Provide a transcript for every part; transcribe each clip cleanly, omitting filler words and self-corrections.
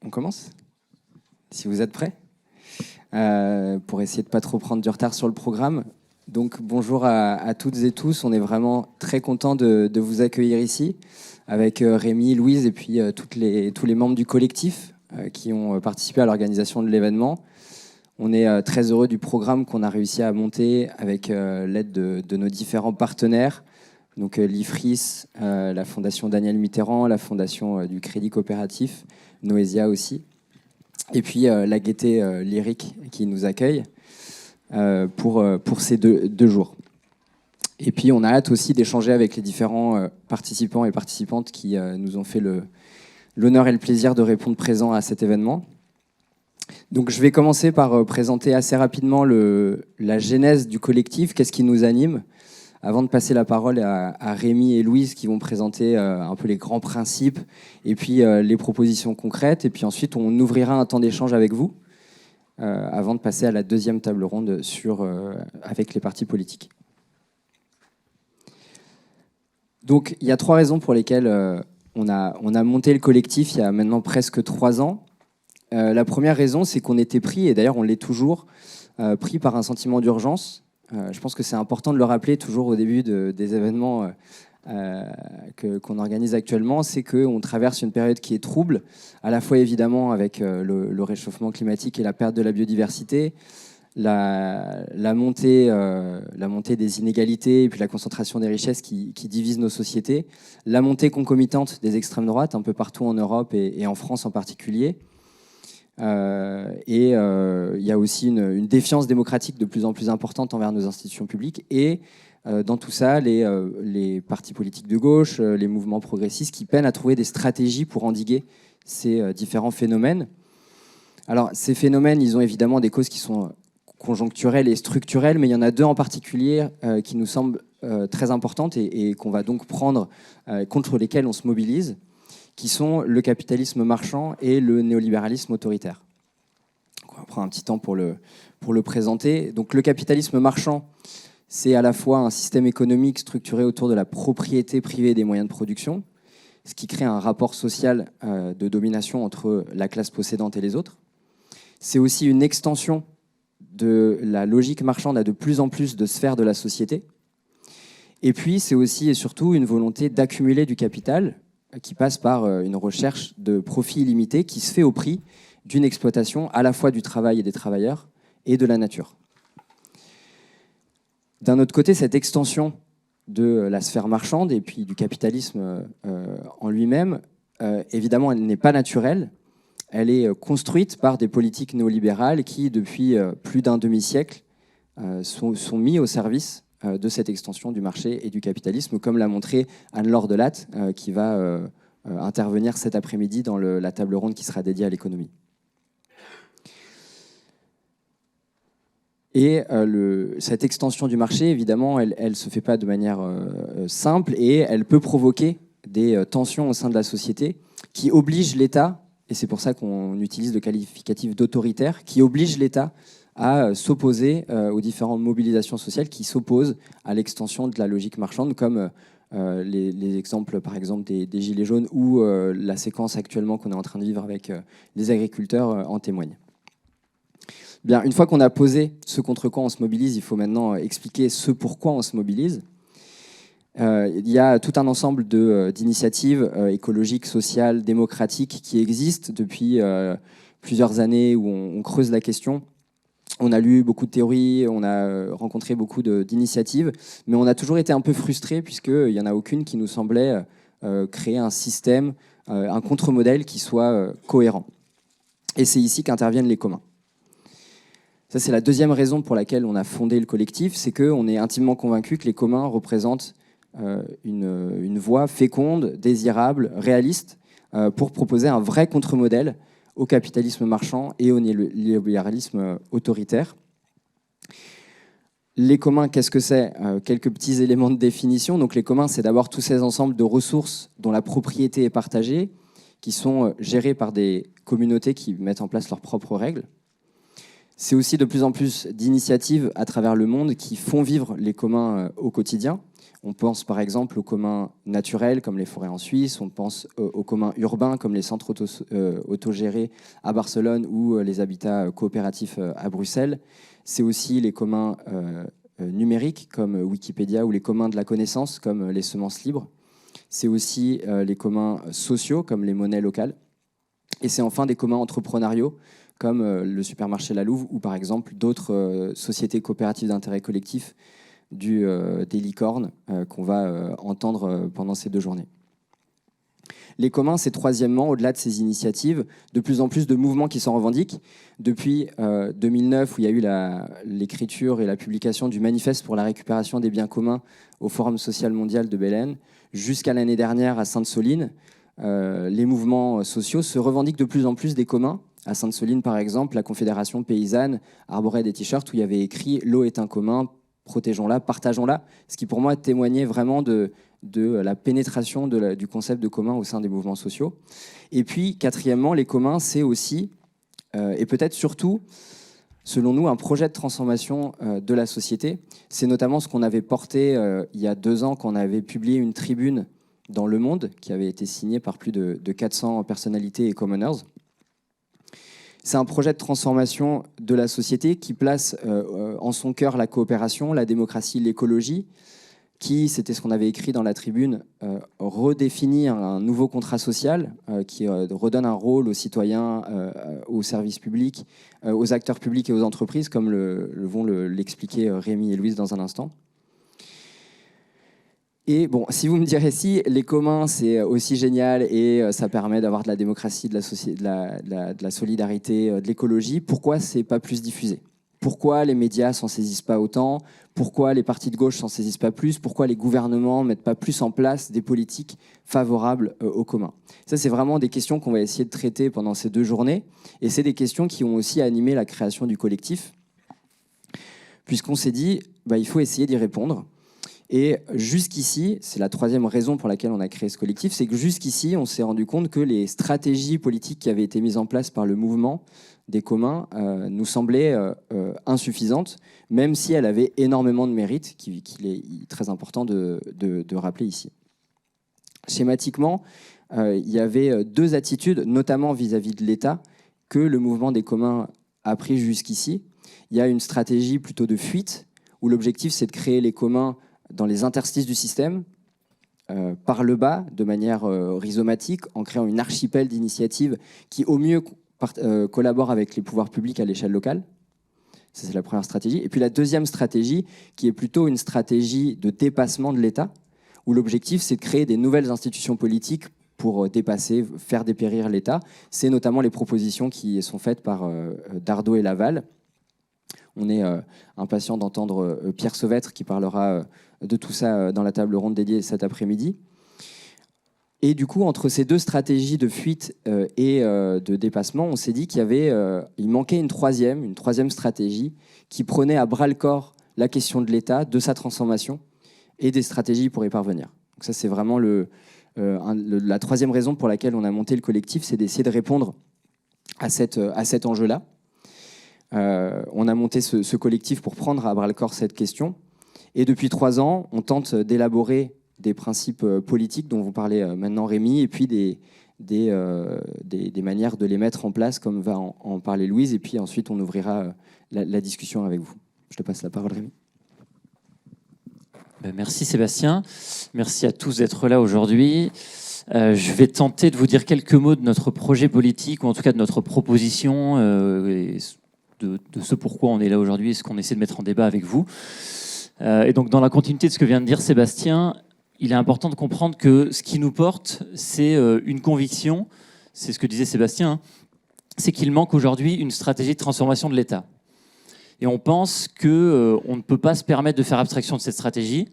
On commence? Si vous êtes prêts, pour essayer de ne pas trop prendre du retard sur le programme. Donc bonjour à toutes et tous, on est vraiment très content de vous accueillir ici, avec Rémi, Louise et puis tous les membres du collectif qui ont participé à l'organisation de l'événement. On est très heureux du programme qu'on a réussi à monter avec l'aide de nos différents partenaires, donc l'IFRIS, la Fondation Daniel Mitterrand, la Fondation du Crédit Coopératif, Noesia aussi, et puis la Gaîté Lyrique qui nous accueille pour ces deux jours. Et puis on a hâte aussi d'échanger avec les différents participants et participantes qui nous ont fait l'honneur et le plaisir de répondre présents à cet événement. Donc je vais commencer par présenter assez rapidement la genèse du collectif, qu'est-ce qui nous anime, avant de passer la parole à Rémi et Louise qui vont présenter un peu les grands principes et puis les propositions concrètes. Et puis ensuite, on ouvrira un temps d'échange avec vous avant de passer à la deuxième table ronde avec les partis politiques. Donc il y a 3 raisons pour lesquelles on a monté le collectif il y a maintenant presque 3 ans. La première raison, c'est qu'on était pris, et d'ailleurs on l'est toujours, pris par un sentiment d'urgence. Je pense que c'est important de le rappeler toujours au début des événements qu'on organise actuellement, c'est qu'on traverse une période qui est trouble, à la fois évidemment avec le réchauffement climatique et la perte de la biodiversité, la montée des inégalités et puis la concentration des richesses qui divisent nos sociétés, la montée concomitante des extrêmes droites un peu partout en Europe et en France en particulier. Il y a aussi une défiance démocratique de plus en plus importante envers nos institutions publiques. Et dans tout ça, les partis politiques de gauche, les mouvements progressistes qui peinent à trouver des stratégies pour endiguer ces différents phénomènes. Alors, ces phénomènes, ils ont évidemment des causes qui sont conjoncturelles et structurelles, mais il y en a 2 en particulier qui nous semblent très importantes et qu'on va donc prendre, contre lesquelles on se mobilise, qui sont le capitalisme marchand et le néolibéralisme autoritaire. On va prendre un petit temps pour le présenter. Donc, le capitalisme marchand, c'est à la fois un système économique structuré autour de la propriété privée des moyens de production, ce qui crée un rapport social de domination entre la classe possédante et les autres. C'est aussi une extension de la logique marchande à de plus en plus de sphères de la société. Et puis, c'est aussi et surtout une volonté d'accumuler du capital qui passe par une recherche de profit illimité qui se fait au prix d'une exploitation à la fois du travail et des travailleurs et de la nature. D'un autre côté, cette extension de la sphère marchande et puis du capitalisme en lui-même, évidemment, elle n'est pas naturelle. Elle est construite par des politiques néolibérales qui, depuis plus d'un demi-siècle, sont mis au service de cette extension du marché et du capitalisme, comme l'a montré Anne-Laure Delatte, qui va intervenir cet après-midi dans la table ronde qui sera dédiée à l'économie. Et cette extension du marché, évidemment, elle ne se fait pas de manière simple et elle peut provoquer des tensions au sein de la société qui obligent l'État, et c'est pour ça qu'on utilise le qualificatif d'autoritaire, qui oblige l'État à s'opposer aux différentes mobilisations sociales qui s'opposent à l'extension de la logique marchande, comme les exemples, par exemple, des Gilets jaunes ou la séquence actuellement qu'on est en train de vivre avec les agriculteurs en témoigne. Bien, une fois qu'on a posé ce contre quoi on se mobilise, il faut maintenant expliquer ce pourquoi on se mobilise. Il y a tout un ensemble d'initiatives écologiques, sociales, démocratiques qui existent depuis plusieurs années où on creuse la question. On a lu beaucoup de théories, on a rencontré beaucoup d'initiatives, mais on a toujours été un peu frustrés puisqu'il n'y en a aucune qui nous semblait créer un système, un contre-modèle qui soit cohérent. Et c'est ici qu'interviennent les communs. Ça, c'est la deuxième raison pour laquelle on a fondé le collectif, c'est qu'on est intimement convaincu que les communs représentent une voie féconde, désirable, réaliste, pour proposer un vrai contre-modèle au capitalisme marchand et au néolibéralisme autoritaire. Les communs, qu'est-ce que c'est ? Quelques petits éléments de définition. Donc les communs, c'est d'abord tous ces ensembles de ressources dont la propriété est partagée, qui sont gérés par des communautés qui mettent en place leurs propres règles. C'est aussi de plus en plus d'initiatives à travers le monde qui font vivre les communs au quotidien. On pense par exemple aux communs naturels comme les forêts en Suisse, on pense aux communs urbains comme les centres autogérés à Barcelone ou les habitats coopératifs à Bruxelles. C'est aussi les communs numériques comme Wikipédia ou les communs de la connaissance comme les semences libres. C'est aussi les communs sociaux comme les monnaies locales. Et c'est enfin des communs entrepreneuriaux comme le supermarché La Louve ou par exemple d'autres sociétés coopératives d'intérêt collectif des licornes qu'on va entendre pendant ces 2 journées. Les communs, c'est troisièmement, au-delà de ces initiatives, de plus en plus de mouvements qui s'en revendiquent. Depuis 2009, où il y a eu l'écriture et la publication du manifeste pour la récupération des biens communs au Forum social mondial de Belém, jusqu'à l'année dernière à Sainte-Soline, les mouvements sociaux se revendiquent de plus en plus des communs. À Sainte-Soline, par exemple, la Confédération paysanne arborait des t-shirts où il y avait écrit « L'eau est un commun, protégeons-la, partageons-la », ce qui pour moi témoignait vraiment de la pénétration du concept de commun au sein des mouvements sociaux. Et puis, quatrièmement, les communs, c'est aussi, et peut-être surtout, selon nous, un projet de transformation de la société. C'est notamment ce qu'on avait porté il y a 2 ans, quand on avait publié une tribune dans Le Monde, qui avait été signée par plus de 400 personnalités et commoners. C'est un projet de transformation de la société qui place en son cœur la coopération, la démocratie, l'écologie, qui, c'était ce qu'on avait écrit dans la tribune, redéfinit un nouveau contrat social qui redonne un rôle aux citoyens, aux services publics, aux acteurs publics et aux entreprises, comme vont l'expliquer Rémi et Louise dans un instant. Et bon, si vous me direz si les communs, c'est aussi génial et ça permet d'avoir de la démocratie, de la solidarité, de l'écologie, pourquoi c'est pas plus diffusé ? Pourquoi les médias s'en saisissent pas autant ? Pourquoi les partis de gauche s'en saisissent pas plus ? Pourquoi les gouvernements mettent pas plus en place des politiques favorables aux communs ? Ça, c'est vraiment des questions qu'on va essayer de traiter pendant ces 2 journées. Et c'est des questions qui ont aussi animé la création du collectif, puisqu'on s'est dit, il faut essayer d'y répondre. Et jusqu'ici, c'est la 3e raison pour laquelle on a créé ce collectif, c'est que jusqu'ici, on s'est rendu compte que les stratégies politiques qui avaient été mises en place par le mouvement des communs nous semblaient insuffisantes, même si elles avaient énormément de mérite, qu'il est très important de rappeler ici. Schématiquement, il y avait 2 attitudes, notamment vis-à-vis de l'État, que le mouvement des communs a pris jusqu'ici. Il y a une stratégie plutôt de fuite, où l'objectif, c'est de créer les communs dans les interstices du système, par le bas, de manière rhizomatique, en créant une archipel d'initiatives qui, au mieux, collaborent avec les pouvoirs publics à l'échelle locale. Ça, c'est la première stratégie. Et puis la deuxième stratégie, qui est plutôt une stratégie de dépassement de l'État, où l'objectif, c'est de créer des nouvelles institutions politiques pour dépasser, faire dépérir l'État. C'est notamment les propositions qui sont faites par Dardot et Laval. On est impatient d'entendre Pierre Sauvêtre qui parlera de tout ça dans la table ronde dédiée cet après-midi. Et du coup, entre ces 2 stratégies de fuite et de dépassement, on s'est dit il manquait une troisième stratégie qui prenait à bras-le-corps la question de l'État, de sa transformation et des stratégies pour y parvenir. Donc ça, c'est vraiment la 3e raison pour laquelle on a monté le collectif, c'est d'essayer de répondre à cet enjeu-là. On a monté ce collectif pour prendre à bras-le-corps cette question. Et depuis 3 ans, on tente d'élaborer des principes politiques dont vous parlez maintenant Rémi, et puis des manières de les mettre en place, comme va en parler Louise. Et puis ensuite, on ouvrira la discussion avec vous. Je te passe la parole, Rémi. Merci Sébastien. Merci à tous d'être là aujourd'hui. Je vais tenter de vous dire quelques mots de notre projet politique, ou en tout cas de notre proposition, et de ce pourquoi on est là aujourd'hui et ce qu'on essaie de mettre en débat avec vous. Et donc, dans la continuité de ce que vient de dire Sébastien, il est important de comprendre que ce qui nous porte, c'est une conviction, c'est ce que disait Sébastien, hein, c'est qu'il manque aujourd'hui une stratégie de transformation de l'État. Et on pense qu'on ne peut pas se permettre de faire abstraction de cette stratégie,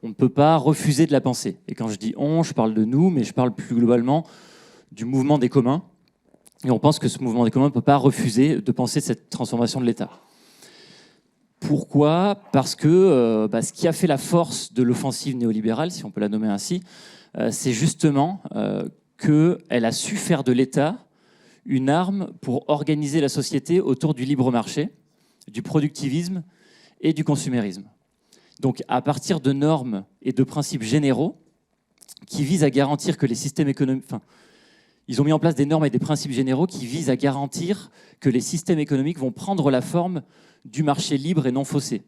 on ne peut pas refuser de la penser. Et quand je dis « on », je parle de nous, mais je parle plus globalement du mouvement des communs. Et on pense que ce mouvement des communs ne peut pas refuser de penser cette transformation de l'État. Pourquoi ? Parce que ce qui a fait la force de l'offensive néolibérale, si on peut la nommer ainsi, c'est justement qu'elle a su faire de l'État une arme pour organiser la société autour du libre marché, du productivisme et du consumérisme. Donc à partir de normes et de principes généraux qui visent à garantir que les systèmes économiques... Enfin, ils ont mis en place des normes et des principes généraux qui visent à garantir que les systèmes économiques vont prendre la forme du marché libre et non faussé.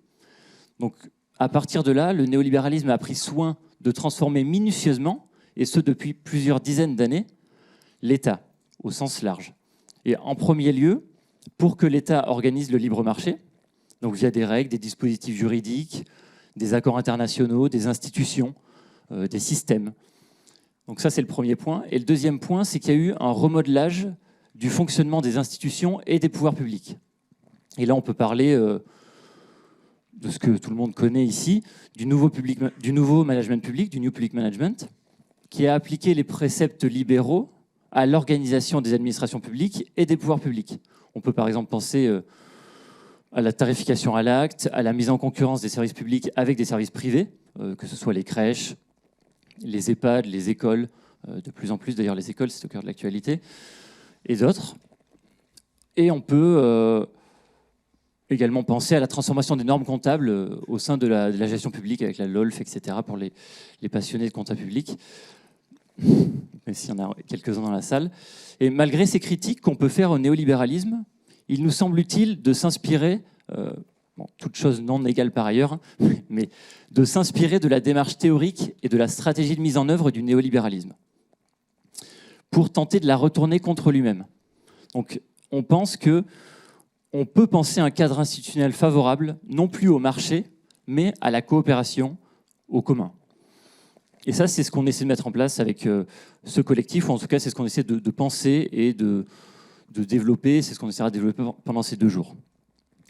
Donc à partir de là, le néolibéralisme a pris soin de transformer minutieusement, et ce depuis plusieurs dizaines d'années, l'État au sens large. Et en premier lieu, pour que l'État organise le libre marché, donc via des règles, des dispositifs juridiques, des accords internationaux, des institutions, des systèmes. Donc ça, c'est le premier point. Et le deuxième point, c'est qu'il y a eu un remodelage du fonctionnement des institutions et des pouvoirs publics. Et là, on peut parler de ce que tout le monde connaît ici, du nouveau management public, du New Public Management, qui a appliqué les préceptes libéraux à l'organisation des administrations publiques et des pouvoirs publics. On peut par exemple penser à la tarification à l'acte, à la mise en concurrence des services publics avec des services privés, que ce soit les crèches, les EHPAD, les écoles, de plus en plus d'ailleurs les écoles, c'est au cœur de l'actualité, et d'autres. Et on peut également penser à la transformation des normes comptables au sein de la gestion publique avec la LOLF, etc., pour les passionnés de compta public, même s'il y en a quelques-uns dans la salle. Et malgré ces critiques qu'on peut faire au néolibéralisme, il nous semble utile de s'inspirer, toute chose non égale par ailleurs, mais de s'inspirer de la démarche théorique et de la stratégie de mise en œuvre du néolibéralisme pour tenter de la retourner contre lui-même. Donc, on pense qu'on peut penser un cadre institutionnel favorable, non plus au marché, mais à la coopération, au commun. Et ça, c'est ce qu'on essaie de mettre en place avec ce collectif, ou en tout cas, c'est ce qu'on essaie de penser et de développer, c'est ce qu'on essaiera de développer pendant ces 2 jours.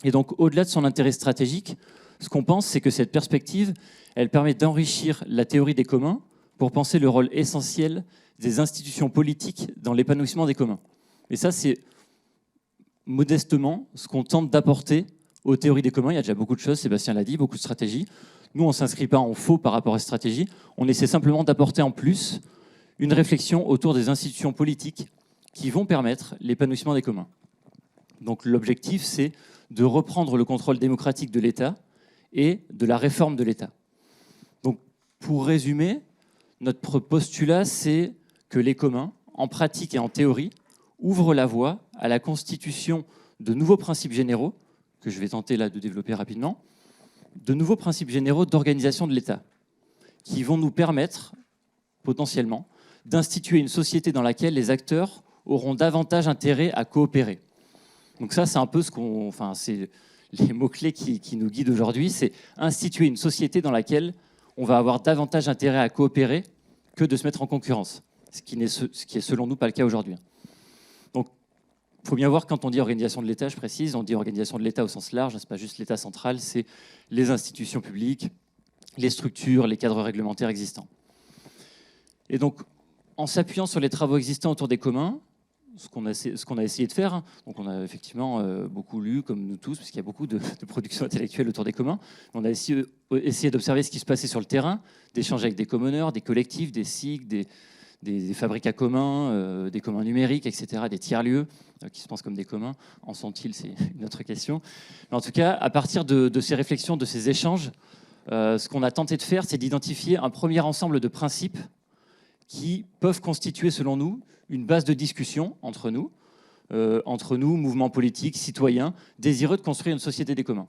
Et donc, au-delà de son intérêt stratégique, ce qu'on pense, c'est que cette perspective, elle permet d'enrichir la théorie des communs pour penser le rôle essentiel des institutions politiques dans l'épanouissement des communs. Et ça, c'est modestement ce qu'on tente d'apporter aux théories des communs. Il y a déjà beaucoup de choses, Sébastien l'a dit, beaucoup de stratégies. Nous, on ne s'inscrit pas en faux par rapport à cette stratégie. On essaie simplement d'apporter en plus une réflexion autour des institutions politiques qui vont permettre l'épanouissement des communs. Donc l'objectif, c'est de reprendre le contrôle démocratique de l'État et de la réforme de l'État. Donc pour résumer, notre postulat, c'est que les communs, en pratique et en théorie, ouvrent la voie à la constitution de nouveaux principes généraux, que je vais tenter là de développer rapidement, de nouveaux principes généraux d'organisation de l'État, qui vont nous permettre, potentiellement, d'instituer une société dans laquelle les acteurs auront davantage intérêt à coopérer. Donc ça, c'est un peu c'est les mots-clés qui nous guident aujourd'hui, c'est instituer une société dans laquelle on va avoir davantage intérêt à coopérer que de se mettre en concurrence, ce qui est selon nous pas le cas aujourd'hui. Donc, il faut bien voir, quand on dit organisation de l'État, je précise, on dit organisation de l'État au sens large, ce n'est pas juste l'État central, c'est les institutions publiques, les structures, les cadres réglementaires existants. Et donc, en s'appuyant sur les travaux existants autour des communs, ce qu'on a essayé de faire, donc on a effectivement beaucoup lu, comme nous tous, parce qu'il y a beaucoup de production intellectuelle autour des communs. On a essayé d'observer ce qui se passait sur le terrain, d'échanger avec des commoneurs, des collectifs, des SIG, des fabricats communs, des communs numériques, etc., des tiers-lieux qui se pensent comme des communs. En sont-ils? C'est une autre question. Mais en tout cas, à partir de ces réflexions, de ces échanges, ce qu'on a tenté de faire, c'est d'identifier un premier ensemble de principes qui peuvent constituer, selon nous, une base de discussion entre nous, mouvements politiques, citoyens, désireux de construire une société des communs.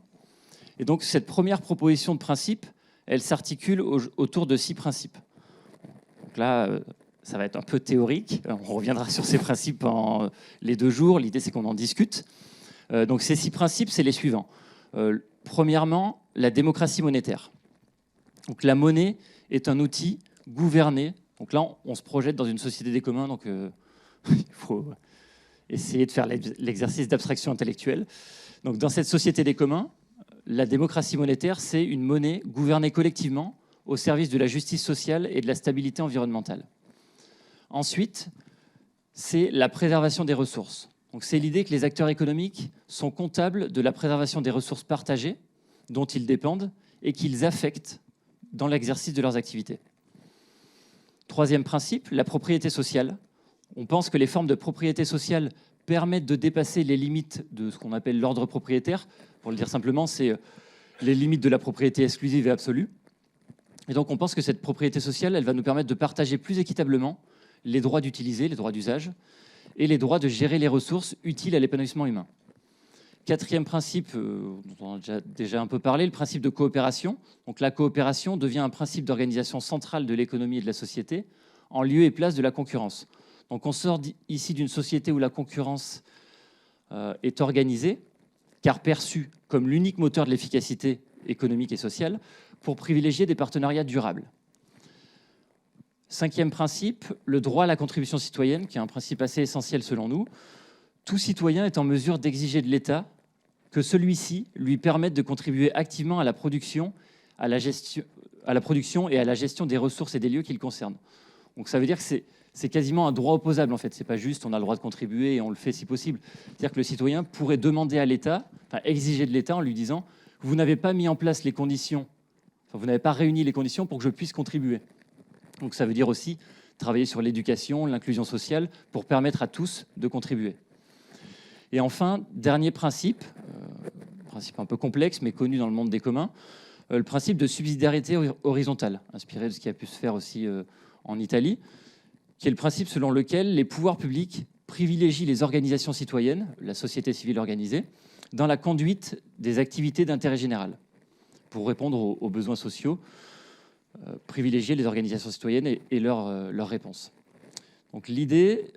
Et donc, cette première proposition de principe, elle s'articule autour de 6 principes. Donc là, ça va être un peu théorique. On reviendra sur ces principes en les 2 jours. L'idée, c'est qu'on en discute. Donc, ces 6 principes, c'est les suivants. Premièrement, la démocratie monétaire. Donc, la monnaie est un outil gouverné. Donc là, on se projette dans une société des communs, donc il faut essayer de faire l'exercice d'abstraction intellectuelle. Donc dans cette société des communs, la démocratie monétaire, c'est une monnaie gouvernée collectivement au service de la justice sociale et de la stabilité environnementale. Ensuite, c'est la préservation des ressources. Donc c'est l'idée que les acteurs économiques sont comptables de la préservation des ressources partagées dont ils dépendent et qu'ils affectent dans l'exercice de leurs activités. Troisième principe, la propriété sociale. On pense que les formes de propriété sociale permettent de dépasser les limites de ce qu'on appelle l'ordre propriétaire. Pour le dire simplement, c'est les limites de la propriété exclusive et absolue. Et donc on pense que cette propriété sociale, elle va nous permettre de partager plus équitablement les droits d'utiliser, les droits d'usage, et les droits de gérer les ressources utiles à l'épanouissement humain. Quatrième principe, dont on a déjà un peu parlé, le principe de coopération. Donc la coopération devient un principe d'organisation centrale de l'économie et de la société, en lieu et place de la concurrence. Donc on sort ici d'une société où la concurrence est organisée, car perçue comme l'unique moteur de l'efficacité économique et sociale, pour privilégier des partenariats durables. Cinquième principe, le droit à la contribution citoyenne, qui est un principe assez essentiel selon nous. Tout citoyen est en mesure d'exiger de l'État que celui-ci lui permette de contribuer activement à la production, à la production et à la gestion des ressources et des lieux qu'il concerne. Donc ça veut dire que c'est quasiment un droit opposable en fait. C'est pas juste on a le droit de contribuer et on le fait si possible. C'est-à-dire que le citoyen pourrait demander à l'État, enfin exiger de l'État en lui disant vous n'avez pas mis en place les conditions, enfin, vous n'avez pas réuni les conditions pour que je puisse contribuer. Donc ça veut dire aussi travailler sur l'éducation, l'inclusion sociale pour permettre à tous de contribuer. Et enfin, dernier principe, principe un peu complexe mais connu dans le monde des communs, le principe de subsidiarité horizontale, inspiré de ce qui a pu se faire aussi en Italie, qui est le principe selon lequel les pouvoirs publics privilégient les organisations citoyennes, la société civile organisée, dans la conduite des activités d'intérêt général, pour répondre aux besoins sociaux, privilégier les organisations citoyennes et leurs réponses. Donc l'idée,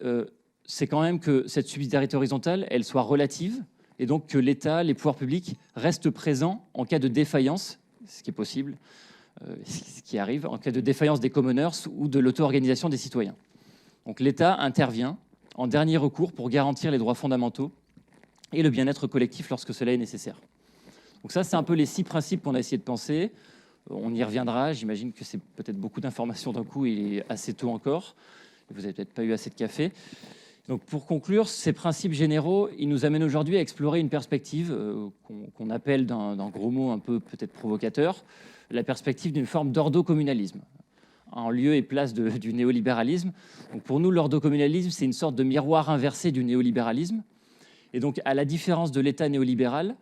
c'est quand même que cette subsidiarité horizontale, elle soit relative, et donc que l'État, les pouvoirs publics restent présents en cas de défaillance, ce qui est possible, ce qui arrive, en cas de défaillance des commoners ou de l'auto-organisation des citoyens. Donc l'État intervient en dernier recours pour garantir les droits fondamentaux et le bien-être collectif lorsque cela est nécessaire. Donc ça, c'est un peu les 6 principes qu'on a essayé de penser. On y reviendra. J'imagine que c'est peut-être beaucoup d'informations d'un coup. Il est assez tôt encore. Vous n'avez peut-être pas eu assez de café. Donc pour conclure, ces principes généraux, ils nous amènent aujourd'hui à explorer une perspective qu'on appelle d'un gros mot un peu peut-être provocateur, la perspective d'une forme d'ordocommunalisme, en lieu et place du néolibéralisme. Donc pour nous, l'ordocommunalisme, c'est une sorte de miroir inversé du néolibéralisme. Et donc, à la différence de l'État néolibéral,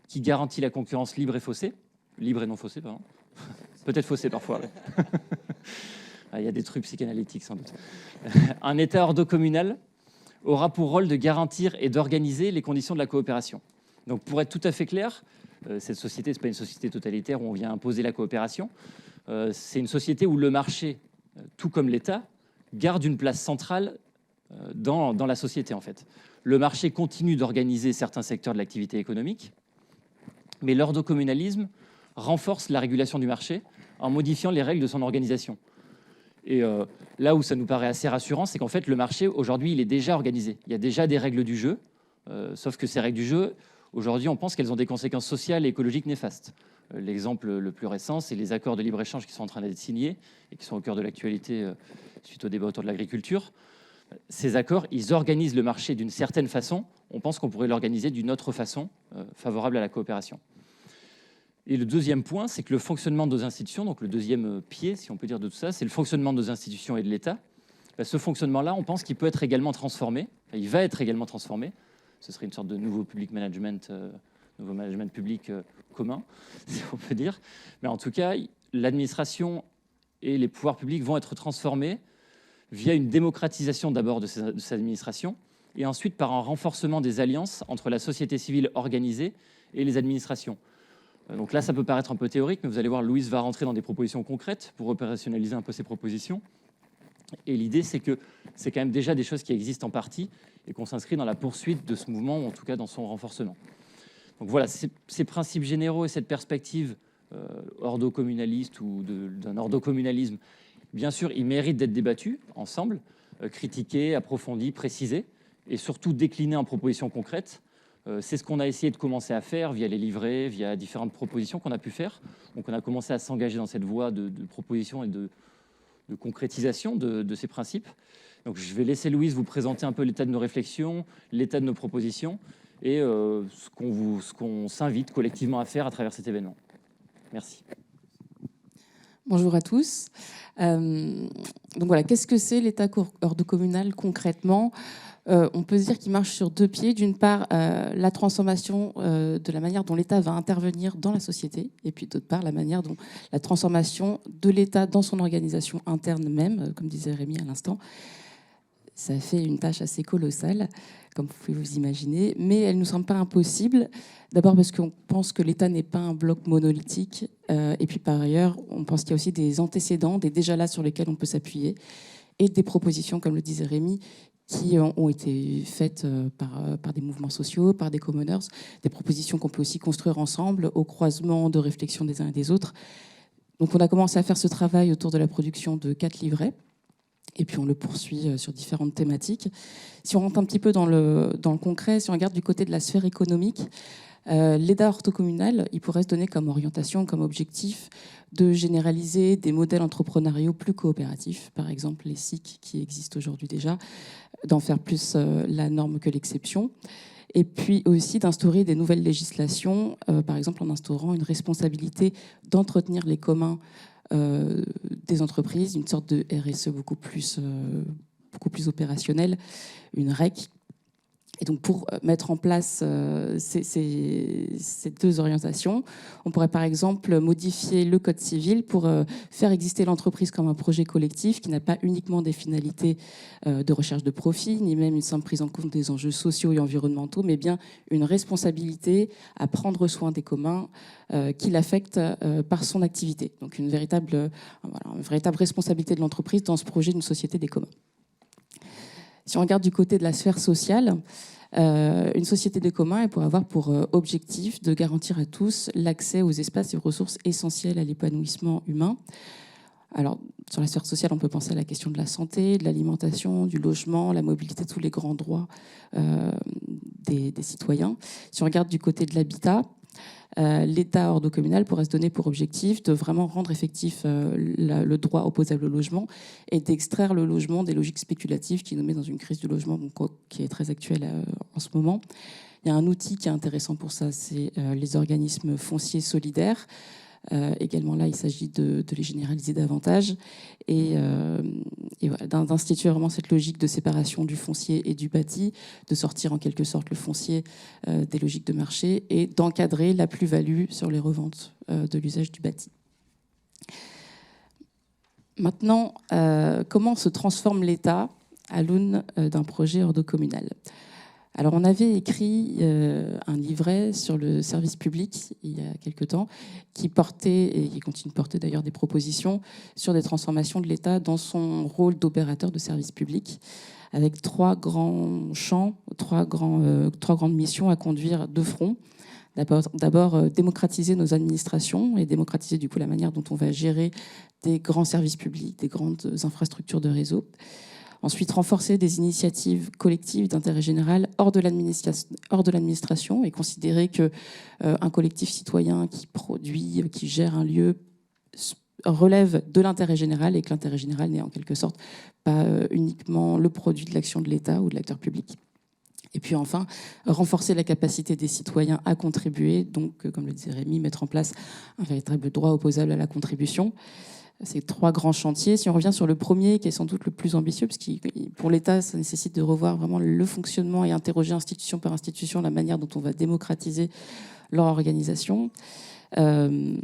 qui garantit la concurrence libre et faussée, libre et non faussée, pardon, peut-être faussée parfois. Ouais. Il y a des trucs psychanalytiques sans doute. Un État ordocommunal aura pour rôle de garantir et d'organiser les conditions de la coopération. Donc, pour être tout à fait clair, cette société, ce n'est pas une société totalitaire où on vient imposer la coopération. C'est une société où le marché, tout comme l'État, garde une place centrale dans la société, en fait. Le marché continue d'organiser certains secteurs de l'activité économique, mais l'ordocommunalisme renforce la régulation du marché en modifiant les règles de son organisation. Et là où ça nous paraît assez rassurant, c'est qu'en fait, le marché, aujourd'hui, il est déjà organisé. Il y a déjà des règles du jeu, sauf que ces règles du jeu, aujourd'hui, on pense qu'elles ont des conséquences sociales et écologiques néfastes. L'exemple le plus récent, c'est les accords de libre-échange qui sont en train d'être signés et qui sont au cœur de l'actualité suite au débat autour de l'agriculture. Ces accords, ils organisent le marché d'une certaine façon. On pense qu'on pourrait l'organiser d'une autre façon, favorable à la coopération. Et le deuxième point, c'est que le fonctionnement de nos institutions, donc le deuxième pied, si on peut dire, de tout ça, c'est le fonctionnement de nos institutions et de l'État. Ce fonctionnement-là, on pense qu'il peut être également transformé. Enfin, il va être également transformé. Ce serait une sorte de nouveau public management, nouveau management public commun, si on peut dire. Mais en tout cas, l'administration et les pouvoirs publics vont être transformés via une démocratisation d'abord de ces administrations et ensuite par un renforcement des alliances entre la société civile organisée et les administrations. Donc là, ça peut paraître un peu théorique, mais vous allez voir, Louise va rentrer dans des propositions concrètes pour opérationnaliser un peu ces propositions. Et l'idée, c'est que c'est quand même déjà des choses qui existent en partie et qu'on s'inscrit dans la poursuite de ce mouvement, ou en tout cas dans son renforcement. Donc voilà, ces principes généraux et cette perspective ordocommunaliste ou d'un ordocommunalisme, bien sûr, ils méritent d'être débattus ensemble, critiqués, approfondis, précisés, et surtout déclinés en propositions concrètes. C'est ce qu'on a essayé de commencer à faire via les livrets, via différentes propositions qu'on a pu faire. Donc on a commencé à s'engager dans cette voie de proposition et de concrétisation de ces principes. Donc je vais laisser Louise vous présenter un peu l'état de nos réflexions, l'état de nos propositions et ce qu'on s'invite collectivement à faire à travers cet événement. Merci. Bonjour à tous. Donc voilà, qu'est-ce que c'est l'État ordocommunal concrètement ? On peut se dire qu'il marche sur deux pieds. D'une part, la transformation de la manière dont l'État va intervenir dans la société, et puis d'autre part, la manière dont la transformation de l'État dans son organisation interne même, comme disait Rémi à l'instant. Ça fait une tâche assez colossale, comme vous pouvez vous imaginer, mais elle ne nous semble pas impossible. D'abord parce qu'on pense que l'État n'est pas un bloc monolithique, et puis par ailleurs, on pense qu'il y a aussi des antécédents, des déjà là sur lesquels on peut s'appuyer, et des propositions, comme le disait Rémi, qui ont été faites par des mouvements sociaux, par des commoners, des propositions qu'on peut aussi construire ensemble au croisement de réflexions des uns et des autres. Donc on a commencé à faire ce travail autour de la production de 4 livrets, et puis on le poursuit sur différentes thématiques. Si on rentre un petit peu dans le concret, si on regarde du côté de la sphère économique, l'État orthocommunal, il pourrait se donner comme orientation, comme objectif de généraliser des modèles entrepreneuriaux plus coopératifs, par exemple les SIC qui existent aujourd'hui déjà, d'en faire plus la norme que l'exception, et puis aussi d'instaurer des nouvelles législations, par exemple en instaurant une responsabilité d'entretenir les communs des entreprises, une sorte de RSE beaucoup plus opérationnelle, une REC. Et donc pour mettre en place ces deux orientations, on pourrait par exemple modifier le Code civil pour faire exister l'entreprise comme un projet collectif qui n'a pas uniquement des finalités de recherche de profit, ni même une simple prise en compte des enjeux sociaux et environnementaux, mais bien une responsabilité à prendre soin des communs qui l'affectent par son activité. Donc une véritable responsabilité de l'entreprise dans ce projet d'une société des communs. Si on regarde du côté de la sphère sociale, une société de communs elle pourrait avoir pour objectif de garantir à tous l'accès aux espaces et aux ressources essentielles à l'épanouissement humain. Alors, sur la sphère sociale, on peut penser à la question de la santé, de l'alimentation, du logement, la mobilité, tous les grands droits des citoyens. Si on regarde du côté de l'habitat, l'État ordocommunal pourrait se donner pour objectif de vraiment rendre effectif le droit opposable au logement et d'extraire le logement des logiques spéculatives qui nous met dans une crise du logement qui est très actuelle en ce moment. Il y a un outil qui est intéressant pour ça, c'est les organismes fonciers solidaires. Également là, il s'agit de les généraliser davantage et voilà, d'instituer vraiment cette logique de séparation du foncier et du bâti, de sortir en quelque sorte le foncier des logiques de marché et d'encadrer la plus-value sur les reventes de l'usage du bâti. Maintenant, comment se transforme l'État à l'aune d'un projet ordocommunal ? Alors, on avait écrit un livret sur le service public il y a quelque temps qui portait, et qui continue de porter d'ailleurs, des propositions sur des transformations de l'État dans son rôle d'opérateur de service public, avec 3 grands champs, 3 grandes missions à conduire de front. D'abord, démocratiser nos administrations et démocratiser du coup la manière dont on va gérer des grands services publics, des grandes infrastructures de réseau. Ensuite, renforcer des initiatives collectives d'intérêt général hors de l'administration et considérer qu'un collectif citoyen qui produit, qui gère un lieu relève de l'intérêt général et que l'intérêt général n'est en quelque sorte pas uniquement le produit de l'action de l'État ou de l'acteur public. Et puis enfin, renforcer la capacité des citoyens à contribuer, donc comme le disait Rémi, mettre en place un véritable droit opposable à la contribution. Ces 3 grands chantiers. Si on revient sur le premier, qui est sans doute le plus ambitieux, parce que pour l'État, ça nécessite de revoir vraiment le fonctionnement et interroger institution par institution la manière dont on va démocratiser leur organisation. Il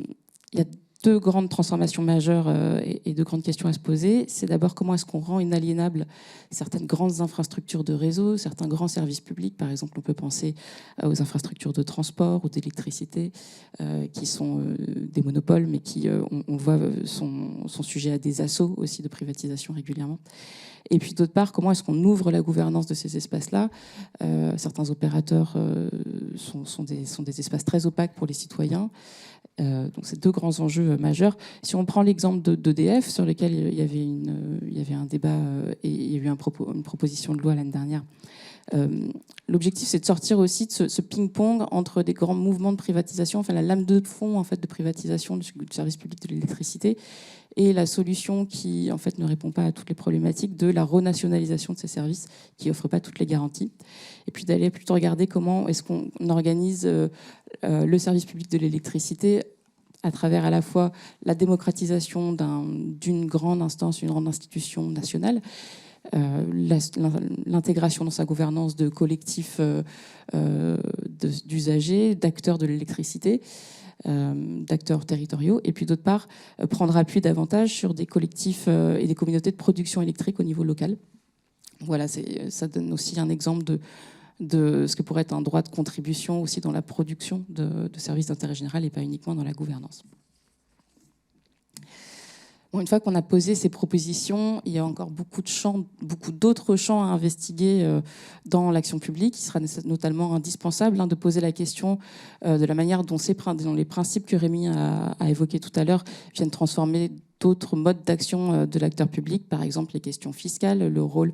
y a 2 grandes transformations majeures et 2 grandes questions à se poser. C'est d'abord comment est-ce qu'on rend inaliénables certaines grandes infrastructures de réseau, certains grands services publics. Par exemple, on peut penser aux infrastructures de transport ou d'électricité qui sont des monopoles, mais qui, on le voit, sont sujets à des assauts aussi de privatisation régulièrement. Et puis d'autre part, comment est-ce qu'on ouvre la gouvernance de ces espaces-là ? Certains opérateurs sont des espaces très opaques pour les citoyens. Donc c'est 2 grands enjeux majeurs. Si on prend l'exemple d'EDF, sur lequel il y avait un débat et il y a eu une proposition de loi l'année dernière, l'objectif c'est de sortir aussi de ce ping-pong entre des grands mouvements de privatisation, enfin la lame de fond en fait de privatisation du service public de l'électricité, et la solution qui en fait ne répond pas à toutes les problématiques de la renationalisation de ces services qui offrent pas toutes les garanties, et puis d'aller plutôt regarder comment est-ce qu'on organise le service public de l'électricité à travers à la fois la démocratisation d'une grande instance, une grande institution nationale, l'intégration dans sa gouvernance de collectifs d'usagers, d'acteurs de l'électricité, d'acteurs territoriaux, et puis d'autre part, prendre appui davantage sur des collectifs et des communautés de production électrique au niveau local. Voilà, ça donne aussi un exemple de ce que pourrait être un droit de contribution aussi dans la production de services d'intérêt général et pas uniquement dans la gouvernance. Bon, une fois qu'on a posé ces propositions, il y a encore beaucoup d'autres champs à investiguer dans l'action publique. Il sera notamment indispensable de poser la question de la manière dont les principes que Rémi a évoqués tout à l'heure viennent transformer d'autres modes d'action de l'acteur public, par exemple les questions fiscales, le rôle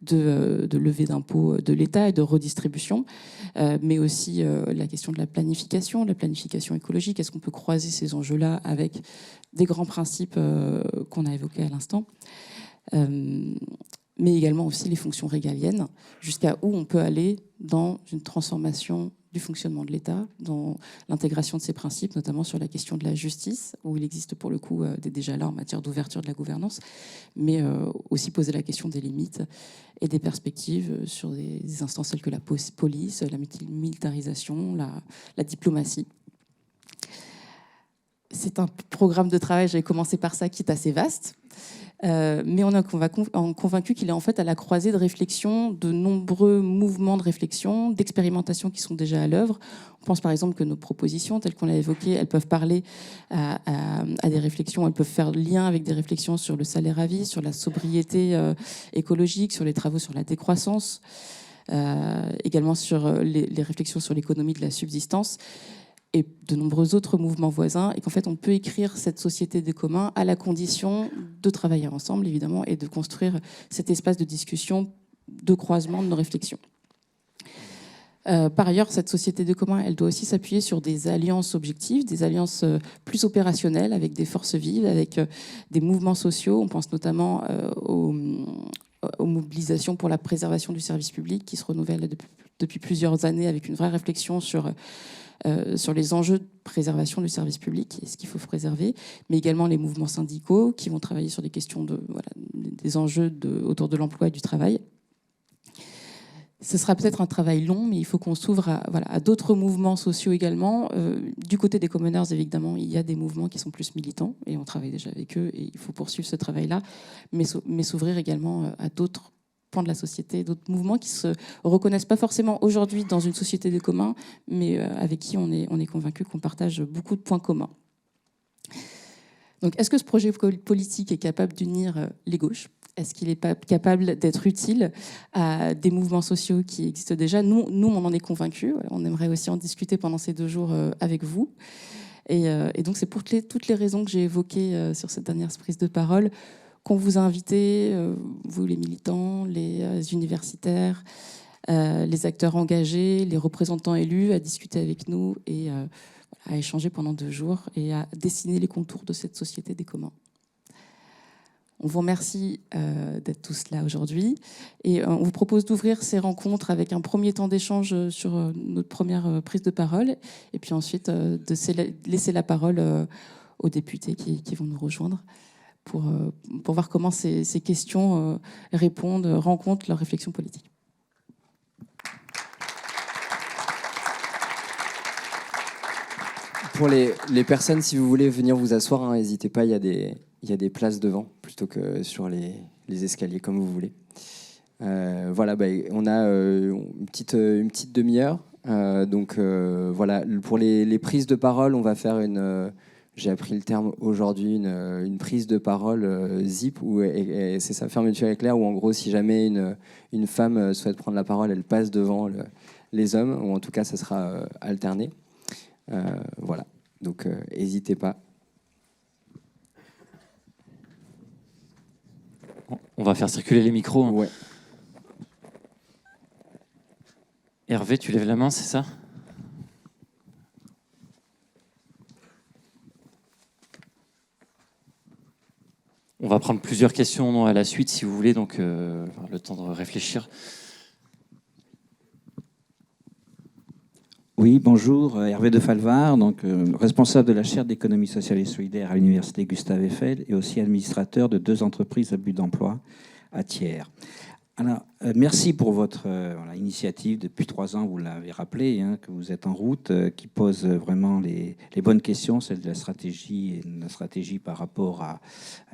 de levée d'impôts de l'État et de redistribution, mais aussi la question de la planification écologique. Est-ce qu'on peut croiser ces enjeux-là avec des grands principes qu'on a évoqués à l'instant, mais également aussi les fonctions régaliennes, jusqu'à où on peut aller dans une transformation du fonctionnement de l'État, dans l'intégration de ces principes, notamment sur la question de la justice, où il existe pour le coup déjà là en matière d'ouverture de la gouvernance, mais aussi poser la question des limites et des perspectives sur des instances telles que la police, la militarisation, la diplomatie. C'est un programme de travail, j'avais commencé par ça, qui est assez vaste. Mais on est convaincu qu'il est en fait à la croisée de réflexions, de nombreux mouvements de réflexion, d'expérimentation qui sont déjà à l'œuvre. On pense par exemple que nos propositions, telles qu'on l'a évoquées, elles peuvent parler à des réflexions, elles peuvent faire lien avec des réflexions sur le salaire à vie, sur la sobriété écologique, sur les travaux sur la décroissance, également sur les réflexions sur l'économie de la subsistance, et de nombreux autres mouvements voisins, et qu'en fait on peut écrire cette société des communs à la condition de travailler ensemble évidemment et de construire cet espace de discussion, de croisement de nos réflexions. Par ailleurs, cette société de communs, elle doit aussi s'appuyer sur des alliances objectives, des alliances plus opérationnelles avec des forces vives, avec des mouvements sociaux. On pense notamment aux mobilisations pour la préservation du service public qui se renouvellent depuis plusieurs années avec une vraie réflexion sur les enjeux de préservation du service public et ce qu'il faut préserver, mais également les mouvements syndicaux qui vont travailler sur des questions des enjeux autour de l'emploi et du travail. Ce sera peut-être un travail long, mais il faut qu'on s'ouvre à d'autres mouvements sociaux également. Du côté des commoners, évidemment, il y a des mouvements qui sont plus militants, et on travaille déjà avec eux, et il faut poursuivre ce travail-là, mais s'ouvrir également à d'autres pans de la société, d'autres mouvements qui se reconnaissent pas forcément aujourd'hui dans une société des communs, mais avec qui on est convaincu qu'on partage beaucoup de points communs. Donc, est-ce que ce projet politique est capable d'unir les gauches ? Est-ce qu'il est capable d'être utile à des mouvements sociaux qui existent déjà ? Nous, on en est convaincus. On aimerait aussi en discuter pendant ces 2 jours avec vous. Et donc, c'est pour toutes les raisons que j'ai évoquées sur cette dernière prise de parole qu'on vous a invité, vous les militants, les universitaires, les acteurs engagés, les représentants élus, à discuter avec nous et à échanger pendant 2 jours et à dessiner les contours de cette société des communs. On vous remercie d'être tous là aujourd'hui et on vous propose d'ouvrir ces rencontres avec un premier temps d'échange sur notre première prise de parole et puis ensuite de laisser la parole aux députés qui vont nous rejoindre pour voir comment ces questions rencontrent leur réflexion politique. Pour les personnes, si vous voulez venir vous asseoir, n'hésitez pas, il y a des places devant plutôt que sur les escaliers, comme vous voulez. Voilà, on a une petite demi-heure. Donc voilà, pour les prises de parole, on va faire j'ai appris le terme aujourd'hui, une prise de parole zip, et c'est ça, fermeture éclair, où en gros, si jamais une femme souhaite prendre la parole, elle passe devant les hommes, ou en tout cas, ça sera alterné. Voilà, donc n'hésitez pas. On va faire circuler les micros. Ouais. Hervé, tu lèves la main, c'est ça ? On va prendre plusieurs questions à la suite, si vous voulez, donc le temps de réfléchir. Oui, bonjour, Hervé de Falvar, donc, responsable de la chaire d'économie sociale et solidaire à l'université Gustave Eiffel et aussi administrateur de 2 entreprises à but d'emploi à Thiers. Alors, merci pour votre initiative. Depuis 3 ans, vous l'avez rappelé, hein, que vous êtes en route, qui pose vraiment les bonnes questions, celle de la stratégie, et de la stratégie par rapport à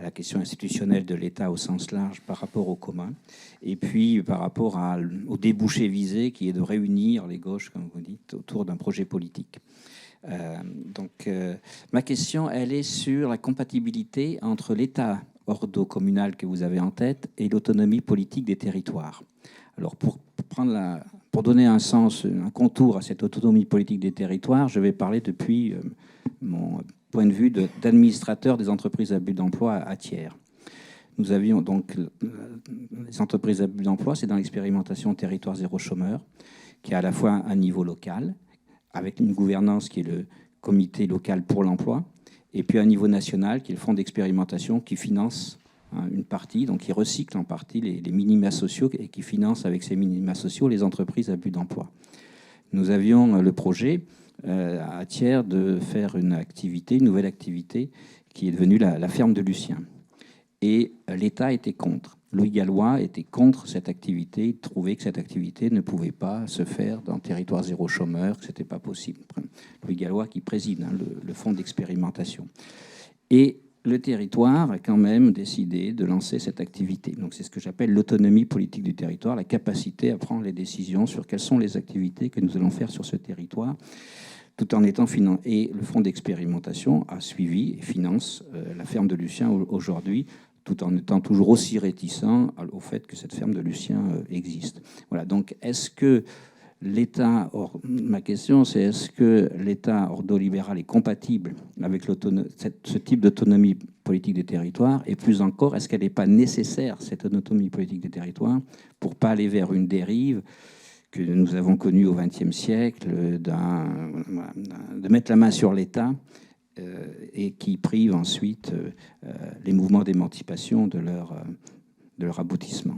la question institutionnelle de l'État au sens large, par rapport au commun, et puis par rapport au débouché visé, qui est de réunir les gauches, comme vous dites, autour d'un projet politique. Ma question, elle est sur la compatibilité entre l'État ordo-communal que vous avez en tête et l'autonomie politique des territoires. Alors, pour donner un sens, un contour à cette autonomie politique des territoires, je vais parler depuis mon point de vue d'administrateur des entreprises à but d'emploi à Thiers. Nous avions donc les entreprises à but d'emploi, c'est dans l'expérimentation territoire zéro chômeur, qui est à la fois un niveau local, avec une gouvernance qui est le comité local pour l'emploi, et puis à un niveau national, qui est le fonds d'expérimentation qui finance une partie, donc qui recycle en partie les minima sociaux et qui finance avec ces minima sociaux les entreprises à but d'emploi. Nous avions le projet à Thiers de faire une nouvelle activité qui est devenue la ferme de Lucien. Et l'État était contre. Louis Gallois était contre cette activité. Il trouvait que cette activité ne pouvait pas se faire dans le territoire zéro chômeur, que ce n'était pas possible. Louis Gallois qui préside le fonds d'expérimentation. Et le territoire a quand même décidé de lancer cette activité. Donc c'est ce que j'appelle l'autonomie politique du territoire, la capacité à prendre les décisions sur quelles sont les activités que nous allons faire sur ce territoire, tout en étant financé. Et le fonds d'expérimentation a suivi et finance la ferme de Lucien aujourd'hui, tout en étant toujours aussi réticent au fait que cette ferme de Lucien existe. Voilà, donc est-ce que l'État, ma question c'est est-ce que l'État ordolibéral est compatible avec ce type d'autonomie politique des territoires, et plus encore, est-ce qu'elle n'est pas nécessaire, cette autonomie politique des territoires, pour ne pas aller vers une dérive que nous avons connue au XXe siècle, de mettre la main sur l'État et qui prive ensuite les mouvements d'émancipation de leur aboutissement.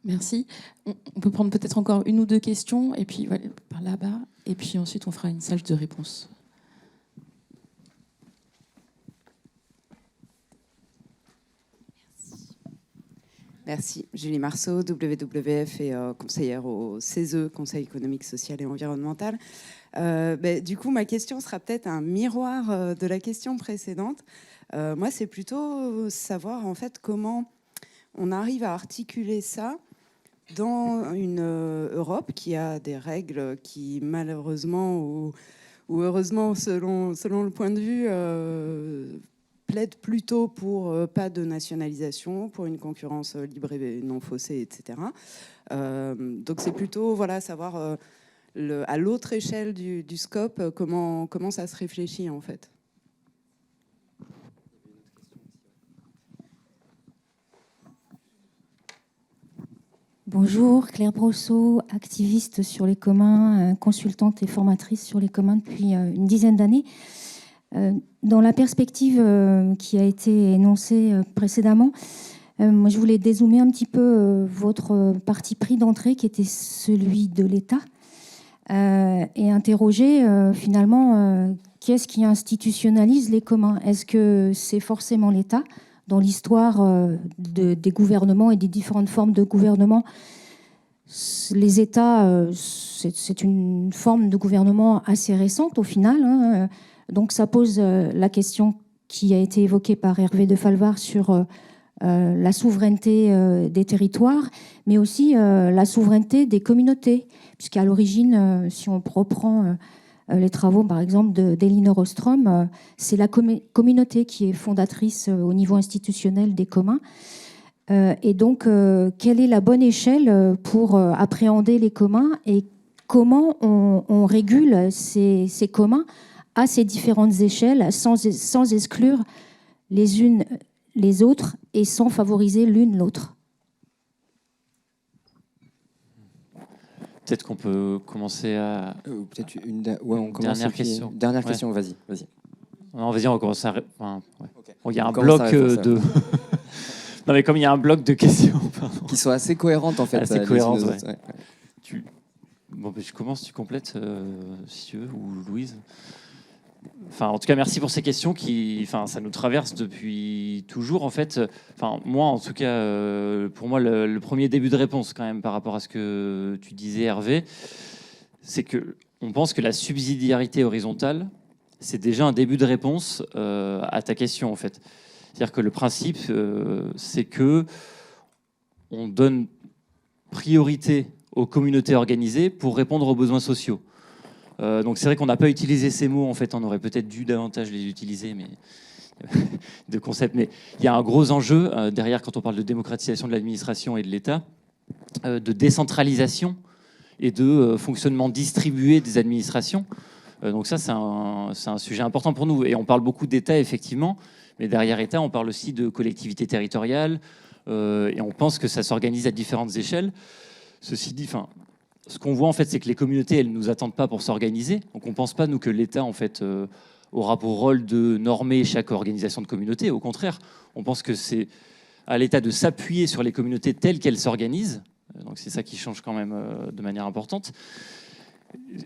Merci. On peut prendre peut-être encore une ou deux questions, et puis voilà, par là-bas, et puis ensuite on fera une salle de réponse. Merci. Julie Marceau, WWF et conseillère au CESE, Conseil économique, social et environnemental. Du coup, ma question sera peut-être un miroir de la question précédente. Moi, c'est plutôt savoir en fait comment on arrive à articuler ça dans une Europe qui a des règles qui, malheureusement ou heureusement, selon le point de vue, plaident plutôt pour pas de nationalisation, pour une concurrence libre et non faussée, etc. Donc c'est plutôt savoir à l'autre échelle du scope comment ça se réfléchit en fait. Bonjour, Claire Brosseau, activiste sur les communs, consultante et formatrice sur les communs depuis une dizaine d'années. Dans la perspective qui a été énoncée précédemment, moi je voulais dézoomer un petit peu votre parti pris d'entrée qui était celui de l'État et interroger finalement qu'est-ce qui institutionnalise les communs. Est-ce que c'est forcément l'État ? Dans l'histoire des gouvernements et des différentes formes de gouvernement, les États, c'est une forme de gouvernement assez récente au final. Hein. Donc ça pose la question qui a été évoquée par Hervé de Falvar sur la souveraineté des territoires, mais aussi la souveraineté des communautés. Puisqu'à l'origine, si on reprend les travaux, par exemple, d'Elinor Ostrom, c'est la communauté qui est fondatrice au niveau institutionnel des communs. Et donc, quelle est la bonne échelle pour appréhender les communs et comment on régule ces communs à ces différentes échelles sans exclure les unes les autres et sans favoriser l'une l'autre? Peut-être qu'on peut commencer à... Peut-être on commence dernière question. Dernière question, vas-y. Non, vas-y, on va commencer à... Enfin, ouais. Okay. Bon, il y a un bloc de... Non, mais comme il y a un bloc de questions... Qui sont assez cohérentes, en fait. Assez cohérentes, ouais. Bon, je commence, tu complètes, si tu veux, ou Louise. Enfin, en tout cas, merci pour ces questions ça nous traverse depuis toujours, en fait. Enfin, moi, en tout cas, pour moi, le premier début de réponse, quand même, par rapport à ce que tu disais, Hervé, c'est que on pense que la subsidiarité horizontale, c'est déjà un début de réponse à ta question, en fait. C'est-à-dire que le principe, c'est que on donne priorité aux communautés organisées pour répondre aux besoins sociaux. Donc c'est vrai qu'on n'a pas utilisé ces mots, en fait, on aurait peut-être dû davantage les utiliser, mais de concept. Mais il y a un gros enjeu derrière quand on parle de démocratisation de l'administration et de l'État, de décentralisation et de fonctionnement distribué des administrations. Donc ça, c'est un sujet important pour nous. Et on parle beaucoup d'État, effectivement, mais derrière État, on parle aussi de collectivités territoriales, et on pense que ça s'organise à différentes échelles. Ceci dit, ce qu'on voit, en fait, c'est que les communautés, elles ne nous attendent pas pour s'organiser. Donc on ne pense pas, nous, que l'État, en fait, aura pour rôle de normer chaque organisation de communauté. Au contraire, on pense que c'est à l'État de s'appuyer sur les communautés telles qu'elles s'organisent. Donc c'est ça qui change quand même de manière importante.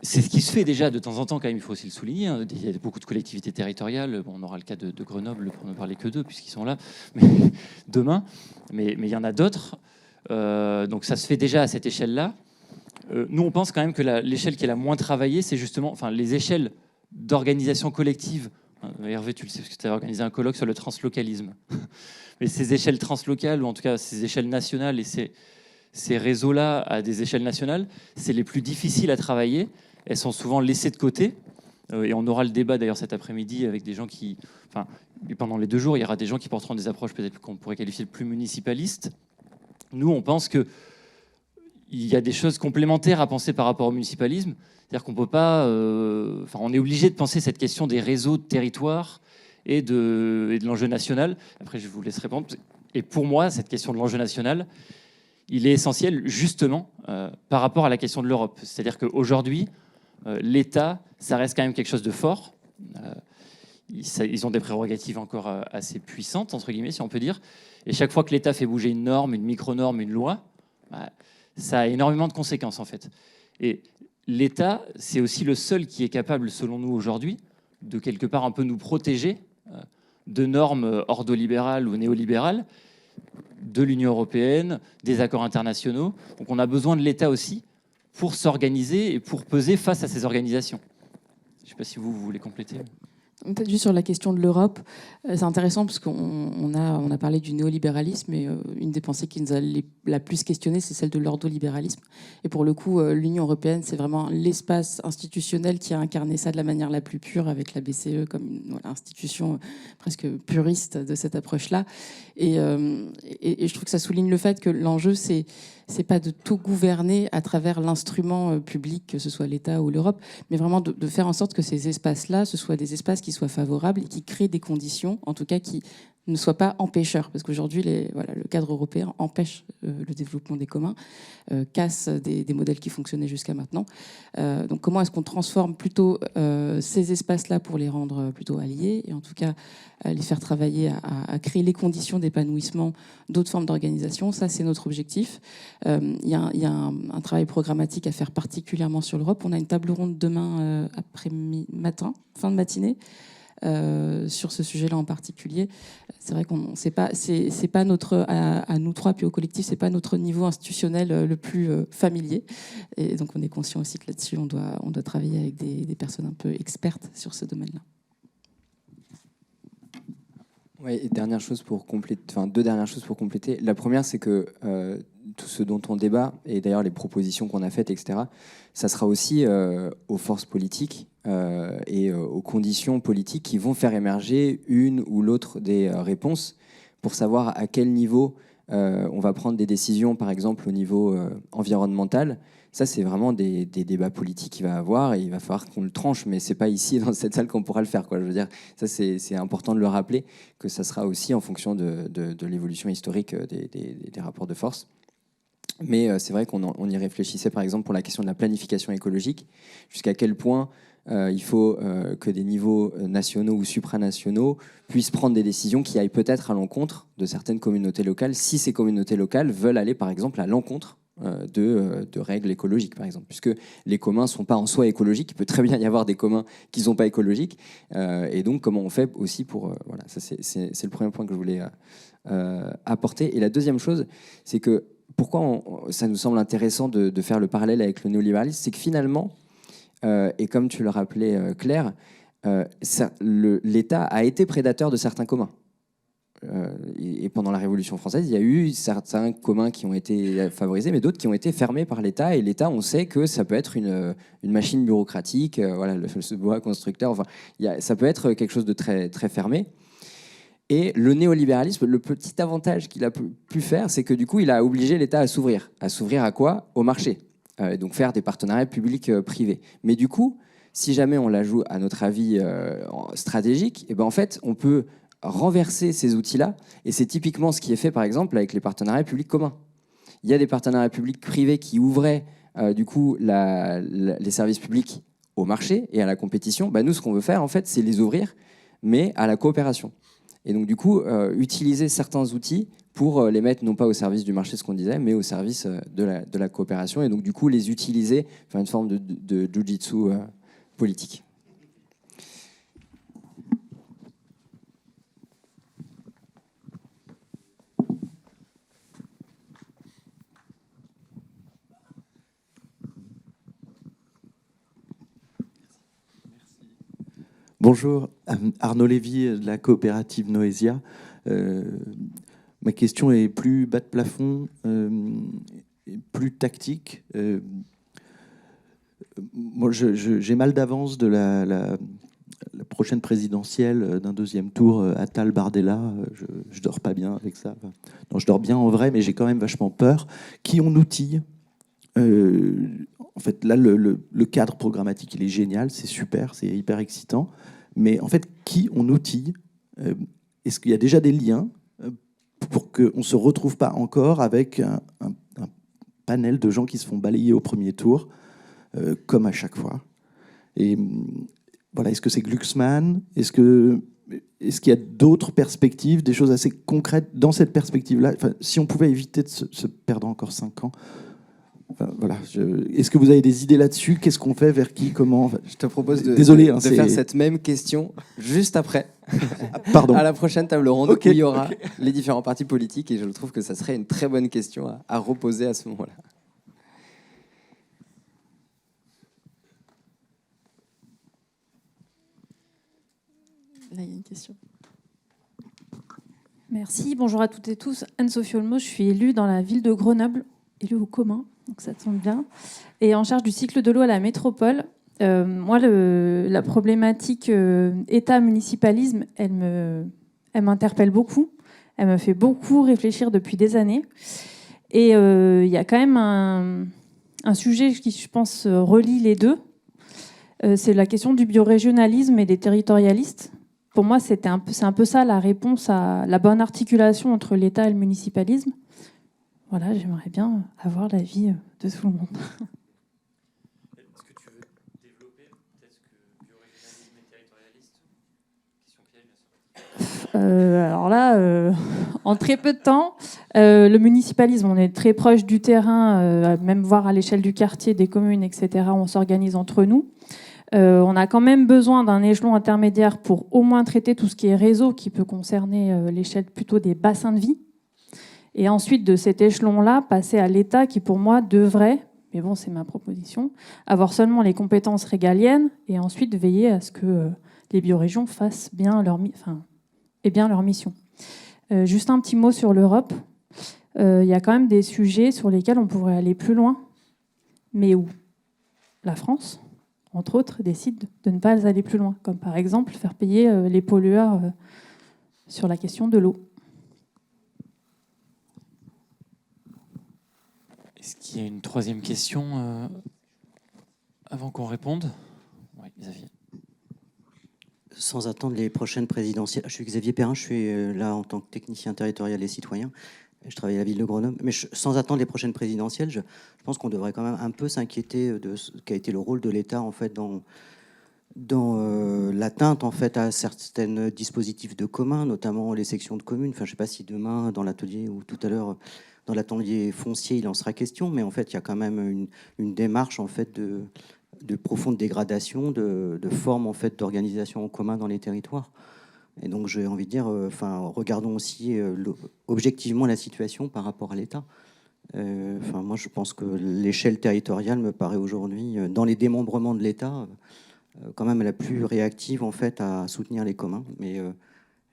C'est ce qui se fait déjà de temps en temps, quand même, il faut aussi le souligner. Il y a beaucoup de collectivités territoriales. Bon, on aura le cas de Grenoble, pour ne parler que d'eux, puisqu'ils sont là demain. Mais il y en a d'autres. Donc ça se fait déjà à cette échelle-là. Nous, on pense quand même que l'échelle qui est la moins travaillée, c'est justement les échelles d'organisation collective. Hervé, tu le sais, parce que tu as organisé un colloque sur le translocalisme. Mais ces échelles translocales, ou en tout cas ces échelles nationales et ces réseaux-là à des échelles nationales, c'est les plus difficiles à travailler. Elles sont souvent laissées de côté. Et on aura le débat d'ailleurs cet après-midi avec des gens qui... pendant les 2 jours, il y aura des gens qui porteront des approches peut-être qu'on pourrait qualifier de plus municipalistes. Nous, on pense qu'il y a des choses complémentaires à penser par rapport au municipalisme. C'est-à-dire qu'on peut pas... on est obligé de penser cette question des réseaux de territoire et de l'enjeu national. Après, je vous laisse répondre. Et pour moi, cette question de l'enjeu national, il est essentiel justement par rapport à la question de l'Europe. C'est-à-dire qu'aujourd'hui, l'État, ça reste quand même quelque chose de fort. Ils ont des prérogatives encore assez puissantes, entre guillemets, si on peut dire. Et chaque fois que l'État fait bouger une norme, une micro-norme, une loi, ça a énormément de conséquences, en fait. Et l'État, c'est aussi le seul qui est capable, selon nous aujourd'hui, de quelque part un peu nous protéger de normes ordolibérales ou néolibérales, de l'Union européenne, des accords internationaux. Donc on a besoin de l'État aussi pour s'organiser et pour peser face à ces organisations. Je ne sais pas si vous voulez compléter. Peut-être juste sur la question de l'Europe, c'est intéressant parce qu'on a parlé du néolibéralisme et une des pensées qui nous a la plus questionné, c'est celle de l'ordolibéralisme. Et pour le coup, l'Union européenne, c'est vraiment l'espace institutionnel qui a incarné ça de la manière la plus pure avec la BCE comme une institution presque puriste de cette approche-là. Et je trouve que ça souligne le fait que l'enjeu, c'est pas de tout gouverner à travers l'instrument public, que ce soit l'État ou l'Europe, mais vraiment de faire en sorte que ces espaces-là, ce soient des espaces qui soient favorables et qui créent des conditions, en tout cas qui ne soient pas empêcheurs. Parce qu'aujourd'hui, le cadre européen empêche le développement des communs, casse des modèles qui fonctionnaient jusqu'à maintenant. Donc comment est-ce qu'on transforme plutôt ces espaces-là pour les rendre plutôt alliés et en tout cas les faire travailler à créer les conditions d'épanouissement d'autres formes d'organisation. Ça, c'est notre objectif. Il y a un travail programmatique à faire particulièrement sur l'Europe. On a une table ronde demain après-matin, fin de matinée, sur ce sujet-là en particulier. C'est vrai qu'on c'est pas notre à nous trois puis au collectif, c'est pas notre niveau institutionnel le plus familier. Et donc on est conscient aussi que là-dessus on doit travailler avec des personnes un peu expertes sur ce domaine-là. Ouais, et deux dernières choses pour compléter. La première, c'est que tout ce dont on débat, et d'ailleurs les propositions qu'on a faites, etc., ça sera aussi aux forces politiques et aux conditions politiques qui vont faire émerger une ou l'autre des réponses pour savoir à quel niveau on va prendre des décisions, par exemple au niveau environnemental. Ça, c'est vraiment des débats politiques qu'il va avoir et il va falloir qu'on le tranche, mais c'est pas ici dans cette salle qu'on pourra le faire, quoi. Je veux dire, ça c'est important de le rappeler, que ça sera aussi en fonction de l'évolution historique des rapports de force. Mais c'est vrai qu'on y réfléchissait, par exemple, pour la question de la planification écologique, jusqu'à quel point il faut que des niveaux nationaux ou supranationaux puissent prendre des décisions qui aillent peut-être à l'encontre de certaines communautés locales, si ces communautés locales veulent aller, par exemple, à l'encontre de règles écologiques, par exemple, puisque les communs ne sont pas en soi écologiques. Il peut très bien y avoir des communs qui ne sont pas écologiques. Et donc, comment on fait aussi pour... voilà, ça c'est le premier point que je voulais apporter. Et la deuxième chose, c'est que pourquoi ça nous semble intéressant de faire le parallèle avec le néolibéralisme, c'est que finalement, et comme tu le rappelais, Claire, l'État a été prédateur de certains communs. Et pendant la Révolution française, il y a eu certains communs qui ont été favorisés, mais d'autres qui ont été fermés par l'État. Et l'État, on sait que ça peut être une machine bureaucratique, voilà, ce bois constructeur, enfin, ça peut être quelque chose de très, très fermé. Et le néolibéralisme, le petit avantage qu'il a pu faire, c'est que du coup, il a obligé l'État à s'ouvrir. À s'ouvrir à quoi? Au marché. Donc faire des partenariats publics-privés. Mais du coup, si jamais on l'ajoute à notre avis stratégique, et ben en fait, on peut renverser ces outils-là. Et c'est typiquement ce qui est fait, par exemple, avec les partenariats publics communs. Il y a des partenariats publics-privés qui ouvraient du coup les services publics au marché et à la compétition. Ben, nous, ce qu'on veut faire, en fait, c'est les ouvrir, mais à la coopération. Et donc, du coup, utiliser certains outils pour les mettre non pas au service du marché, ce qu'on disait, mais au service de la coopération. Et donc, du coup, les utiliser, faire une forme de jujitsu politique. Bonjour, Arnaud Lévy de la coopérative Noesia. Ma question est plus bas de plafond, plus tactique. Moi, j'ai mal d'avance de la prochaine présidentielle d'un deuxième tour, Attal-Bardella. Je dors pas bien avec ça. Non, je dors bien en vrai, mais j'ai quand même vachement peur. Qui on outille en fait, là, le cadre programmatique, il est génial, c'est super, c'est hyper excitant. Mais en fait, qui on outille? Est-ce qu'il y a déjà des liens pour qu'on ne se retrouve pas encore avec un panel de gens qui se font balayer au premier tour, comme à chaque fois? Et voilà, est-ce que c'est Glucksmann? Est-ce qu'il y a d'autres perspectives, des choses assez concrètes dans cette perspective-là? Enfin, si on pouvait éviter de se perdre encore 5 ans. Enfin, voilà. Est-ce que vous avez des idées là-dessus? Qu'est-ce qu'on fait? Vers qui? Comment? Je te propose de faire cette même question juste après. Pardon. À la prochaine table ronde, où il y aura les différents partis politiques. Et je trouve que ça serait une très bonne question à reposer à ce moment-là. Là, il y a une question. Merci. Bonjour à toutes et tous. Anne-Sophie Olmo, je suis élue dans la ville de Grenoble, élue au commun, donc ça tombe bien, et en charge du cycle de l'eau à la métropole. Moi, la problématique État-municipalisme, elle m'interpelle beaucoup. Elle me fait beaucoup réfléchir depuis des années. Et il y a quand même un sujet qui, je pense, relie les deux. C'est la question du biorégionalisme et des territorialistes. Pour moi, c'est un peu ça la réponse à la bonne articulation entre l'État et le municipalisme. Voilà, j'aimerais bien avoir l'avis de tout le monde. Est-ce que tu veux développer peut-être que biorégionalisme et territorialiste? Question piège, bien sûr. Alors là, en très peu de temps, le municipalisme, on est très proche du terrain, même voir à l'échelle du quartier, des communes, etc. On s'organise entre nous. On a quand même besoin d'un échelon intermédiaire pour au moins traiter tout ce qui est réseau, qui peut concerner l'échelle plutôt des bassins de vie. Et ensuite, de cet échelon-là, passer à l'État qui, pour moi, devrait, mais bon, c'est ma proposition, avoir seulement les compétences régaliennes et ensuite veiller à ce que les biorégions fassent bien leur mission. Juste un petit mot sur l'Europe. Il y a quand même des sujets sur lesquels on pourrait aller plus loin, mais où la France, entre autres, décide de ne pas aller plus loin, comme par exemple faire payer les pollueurs sur la question de l'eau. Est-ce qu'il y a une troisième question avant qu'on réponde? Oui, Xavier. Sans attendre les prochaines présidentielles. Je suis Xavier Perrin, je suis là en tant que technicien territorial et citoyen. Je travaille à la ville de Grenoble. Mais sans attendre les prochaines présidentielles, je pense qu'on devrait quand même un peu s'inquiéter de ce qu'a été le rôle de l'État en fait, dans l'atteinte en fait, à certains dispositifs de commun, notamment les sections de communes. Enfin, je ne sais pas si demain, dans l'atelier ou tout à l'heure, dans l'atelier foncier, il en sera question, mais en fait, il y a quand même une démarche en fait de profonde dégradation de formes en fait d'organisation en commun dans les territoires. Et donc, j'ai envie de dire, regardons aussi objectivement la situation par rapport à l'État. Moi, je pense que l'échelle territoriale me paraît aujourd'hui, dans les démembrements de l'État, quand même la plus réactive en fait à soutenir les communs. Mais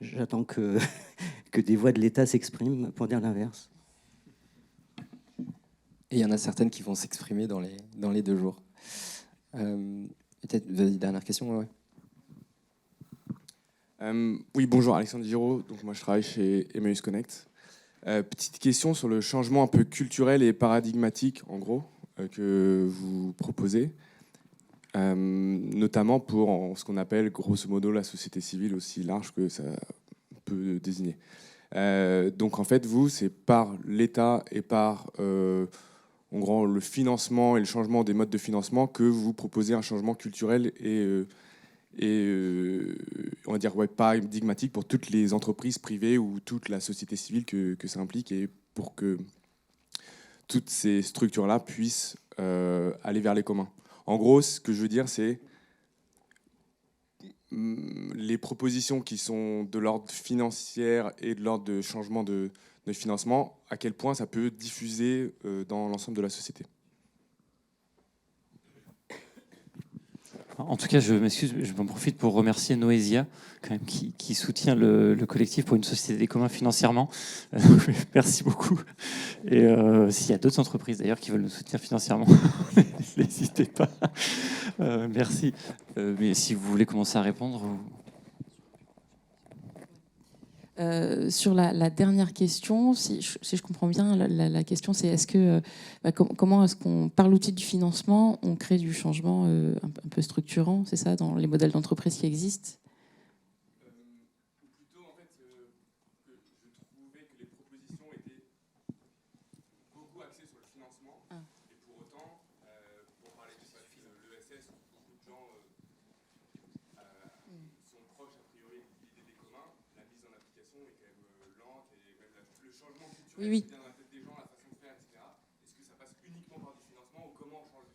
j'attends que des voix de l'État s'expriment pour dire l'inverse. Et il y en a certaines qui vont s'exprimer dans les 2 jours. Peut-être dernière question. Ouais. Oui, bonjour, Alexandre Giraud. Donc moi, je travaille chez Emmaüs Connect. Petite question sur le changement un peu culturel et paradigmatique, en gros, que vous proposez, notamment pour ce qu'on appelle, grosso modo, la société civile, aussi large que ça peut désigner. Donc en fait, vous, c'est par l'État et par en gros, le financement et le changement des modes de financement que vous proposez un changement culturel et on va dire paradigmatique pour toutes les entreprises privées ou toute la société civile que ça implique, et pour que toutes ces structures-là puissent aller vers les communs. En gros, ce que je veux dire, c'est les propositions qui sont de l'ordre financier et de l'ordre de changement de financement, à quel point ça peut diffuser dans l'ensemble de la société. En tout cas, je m'excuse, je m'en profite pour remercier Noésia, quand même, qui soutient le collectif pour une société des communs financièrement. Merci beaucoup. Et s'il y a d'autres entreprises d'ailleurs qui veulent nous soutenir financièrement, n'hésitez pas. Merci. Mais si vous voulez commencer à répondre. Sur la dernière question, si je comprends bien, la question c'est est-ce que comment est-ce qu'on, par l'outil du financement, on crée du changement un peu structurant, c'est ça, dans les modèles d'entreprise qui existent? Ou plutôt, en fait, que je trouvais que les propositions étaient beaucoup axées sur le financement. Et pour autant, pour parler de l'ESS, beaucoup de gens sont proches, a priori, de l'idée des communs. La mise en application est quand même lente, et même le changement culturel qui vient dans la tête des gens, la façon de faire, etc. Est-ce que ça passe uniquement par du financement, ou comment on change?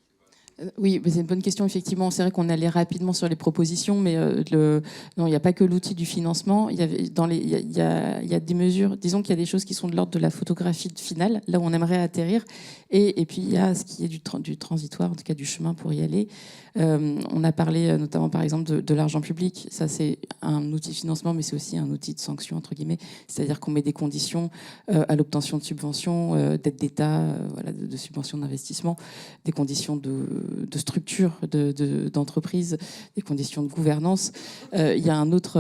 Oui, c'est une bonne question, effectivement. C'est vrai qu'on allait rapidement sur les propositions, mais non, il n'y a pas que l'outil du financement. Il y a des mesures, disons qu'il y a des choses qui sont de l'ordre de la photographie finale, là où on aimerait atterrir, et puis il y a ce qui est du transitoire, en tout cas du chemin pour y aller. On a parlé notamment, par exemple, de l'argent public. Ça, c'est un outil de financement, mais c'est aussi un outil de sanction, entre guillemets. C'est-à-dire qu'on met des conditions à l'obtention de subventions, d'aides d'État, de subventions d'investissement, des conditions de structure d'entreprise, des conditions de gouvernance. Il y a un autre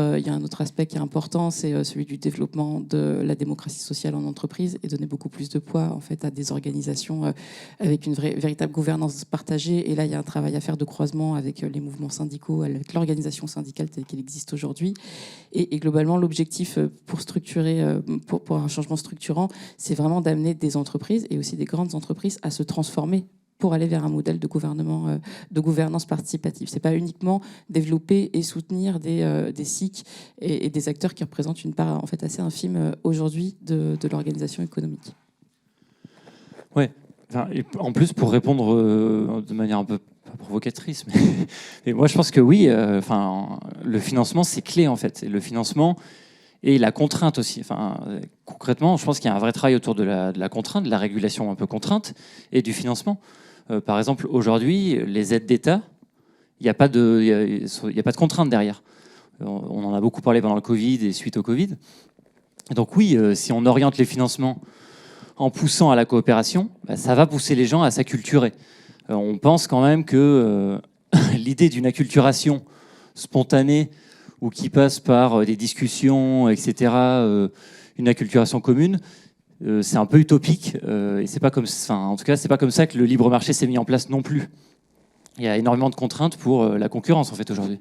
aspect qui est important, c'est celui du développement de la démocratie sociale en entreprise, et donner beaucoup plus de poids en fait à des organisations avec une véritable gouvernance partagée. Et là, il y a un travail à faire de croisement avec les mouvements syndicaux, avec l'organisation syndicale telle qu'elle existe aujourd'hui. Et globalement, l'objectif pour structurer, pour un changement structurant, c'est vraiment d'amener des entreprises et aussi des grandes entreprises à se transformer pour aller vers un modèle de gouvernance participative. C'est pas uniquement développer et soutenir des SIC et des acteurs qui représentent une part en fait assez infime aujourd'hui de l'organisation économique. Ouais. Et en plus, pour répondre de manière un peu pas provocatrice, mais moi je pense que oui. Le financement c'est clé en fait. Et le financement et la contrainte aussi. Concrètement, je pense qu'il y a un vrai travail autour de la contrainte, de la régulation un peu contrainte et du financement. Par exemple, aujourd'hui, les aides d'État, il n'y a pas de contrainte derrière. On en a beaucoup parlé pendant le Covid et suite au Covid. Et donc oui, si on oriente les financements en poussant à la coopération, ça va pousser les gens à s'acculturer. On pense quand même que l'idée d'une acculturation spontanée ou qui passe par des discussions, etc., une acculturation commune, c'est un peu utopique, et c'est pas comme, en tout cas, c'est pas comme ça que le libre marché s'est mis en place non plus. Il y a énormément de contraintes pour la concurrence en fait aujourd'hui.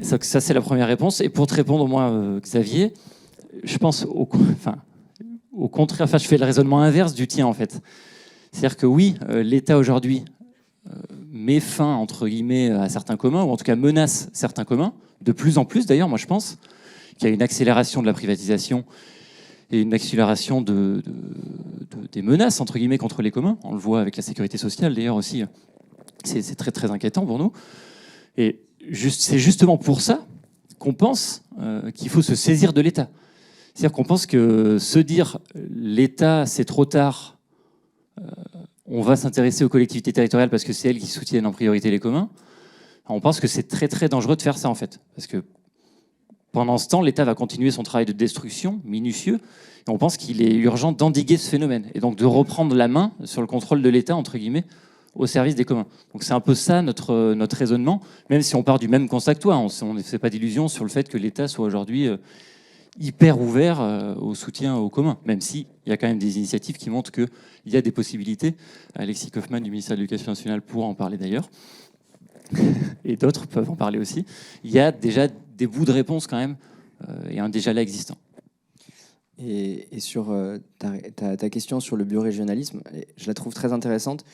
Ça c'est la première réponse. Et pour te répondre, moi, Xavier, je pense au contraire. Enfin, je fais le raisonnement inverse du tien en fait. C'est-à-dire que oui, l'État aujourd'hui met fin entre guillemets à certains communs, ou en tout cas menace certains communs, de plus en plus d'ailleurs. Moi, je pense qu'il y a une accélération de la privatisation. et une accélération des menaces, entre guillemets, contre les communs. On le voit avec la sécurité sociale, d'ailleurs, aussi. C'est très, très inquiétant pour nous. Et c'est justement pour ça qu'on pense qu'il faut se saisir de l'État. C'est-à-dire qu'on pense que se dire l'État, c'est trop tard, on va s'intéresser aux collectivités territoriales parce que c'est elles qui soutiennent en priorité les communs, on pense que c'est très très dangereux de faire ça en fait. Parce que pendant ce temps, l'État va continuer son travail de destruction minutieux et on pense qu'il est urgent d'endiguer ce phénomène et donc de reprendre la main sur le contrôle de l'État, entre guillemets, au service des communs. Donc c'est un peu ça notre raisonnement, même si on part du même constat que toi. On ne fait pas d'illusion sur le fait que l'État soit aujourd'hui hyper ouvert au soutien aux communs, même s'il y a quand même des initiatives qui montrent qu'il y a des possibilités. Alexis Kaufmann du ministère de l'Éducation nationale pourra en parler d'ailleurs, et d'autres peuvent en parler aussi. Il y a déjà des bouts de réponse quand même, et un déjà là existant. Et sur ta question sur le biorégionalisme, je la trouve très intéressante.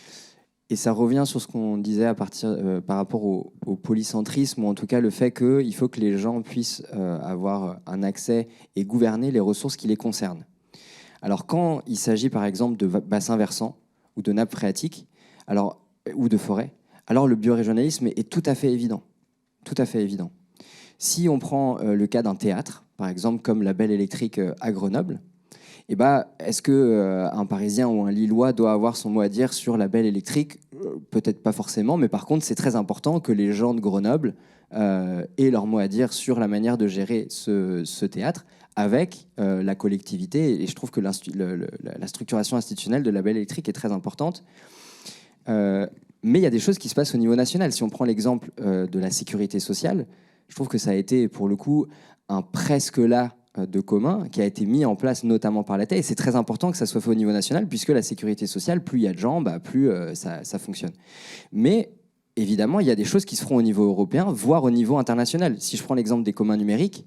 Et ça revient sur ce qu'on disait par rapport au polycentrisme, ou en tout cas le fait qu'il faut que les gens puissent avoir un accès et gouverner les ressources qui les concernent. Alors quand il s'agit par exemple de bassins versants ou de nappes phréatiques, ou de forêts, alors le biorégionalisme est tout à fait évident. Tout à fait évident. Si on prend le cas d'un théâtre, par exemple comme la Belle Électrique à Grenoble, est-ce qu'un Parisien ou un Lillois doit avoir son mot à dire sur la Belle Électrique ? Peut-être pas forcément, mais par contre, c'est très important que les gens de Grenoble aient leur mot à dire sur la manière de gérer ce théâtre avec la collectivité. Et je trouve que la structuration institutionnelle de la Belle Électrique est très importante. Mais il y a des choses qui se passent au niveau national. Si on prend l'exemple de la sécurité sociale, je trouve que ça a été, pour le coup, un presque là de commun qui a été mis en place notamment par l'État. Et c'est très important que ça soit fait au niveau national, puisque la sécurité sociale, plus il y a de gens, plus ça fonctionne. Mais évidemment, il y a des choses qui se feront au niveau européen, voire au niveau international. Si je prends l'exemple des communs numériques,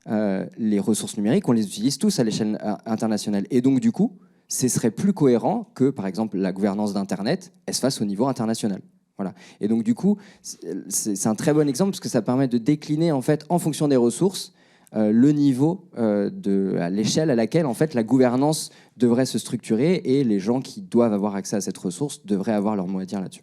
les ressources numériques, on les utilise tous à l'échelle internationale. Et donc, du coup, ce serait plus cohérent que, par exemple, la gouvernance d'Internet, elle se fasse au niveau international. Voilà. Et donc, du coup, c'est un très bon exemple, parce que ça permet de décliner, en fait, en fonction des ressources, le niveau à l'échelle à laquelle en fait la gouvernance devrait se structurer et les gens qui doivent avoir accès à cette ressource devraient avoir leur mot à dire là-dessus.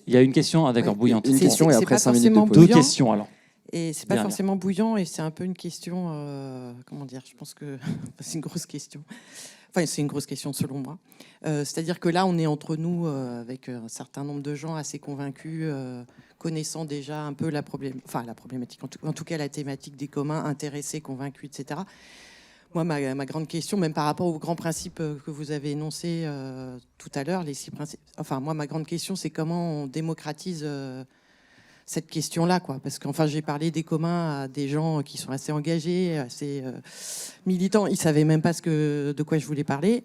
Il y a une question, d'accord, bouillante. Une question et après 5 minutes de pause. Deux questions alors. Et c'est pas forcément bouillant et c'est un peu une question, comment dire, je pense que c'est une grosse question. Enfin, c'est une grosse question selon moi. C'est-à-dire que là, on est entre nous avec un certain nombre de gens assez convaincus, connaissant déjà un peu la problématique, en tout cas la thématique des communs, intéressés, convaincus, etc. Moi, ma grande question, même par rapport aux grands principes que vous avez énoncés tout à l'heure, les 6 principes. Enfin, moi, ma grande question, c'est comment on démocratise cette question-là, quoi. Parce qu'enfin, j'ai parlé des communs à des gens qui sont assez engagés, assez militants. Ils savaient même pas de quoi je voulais parler.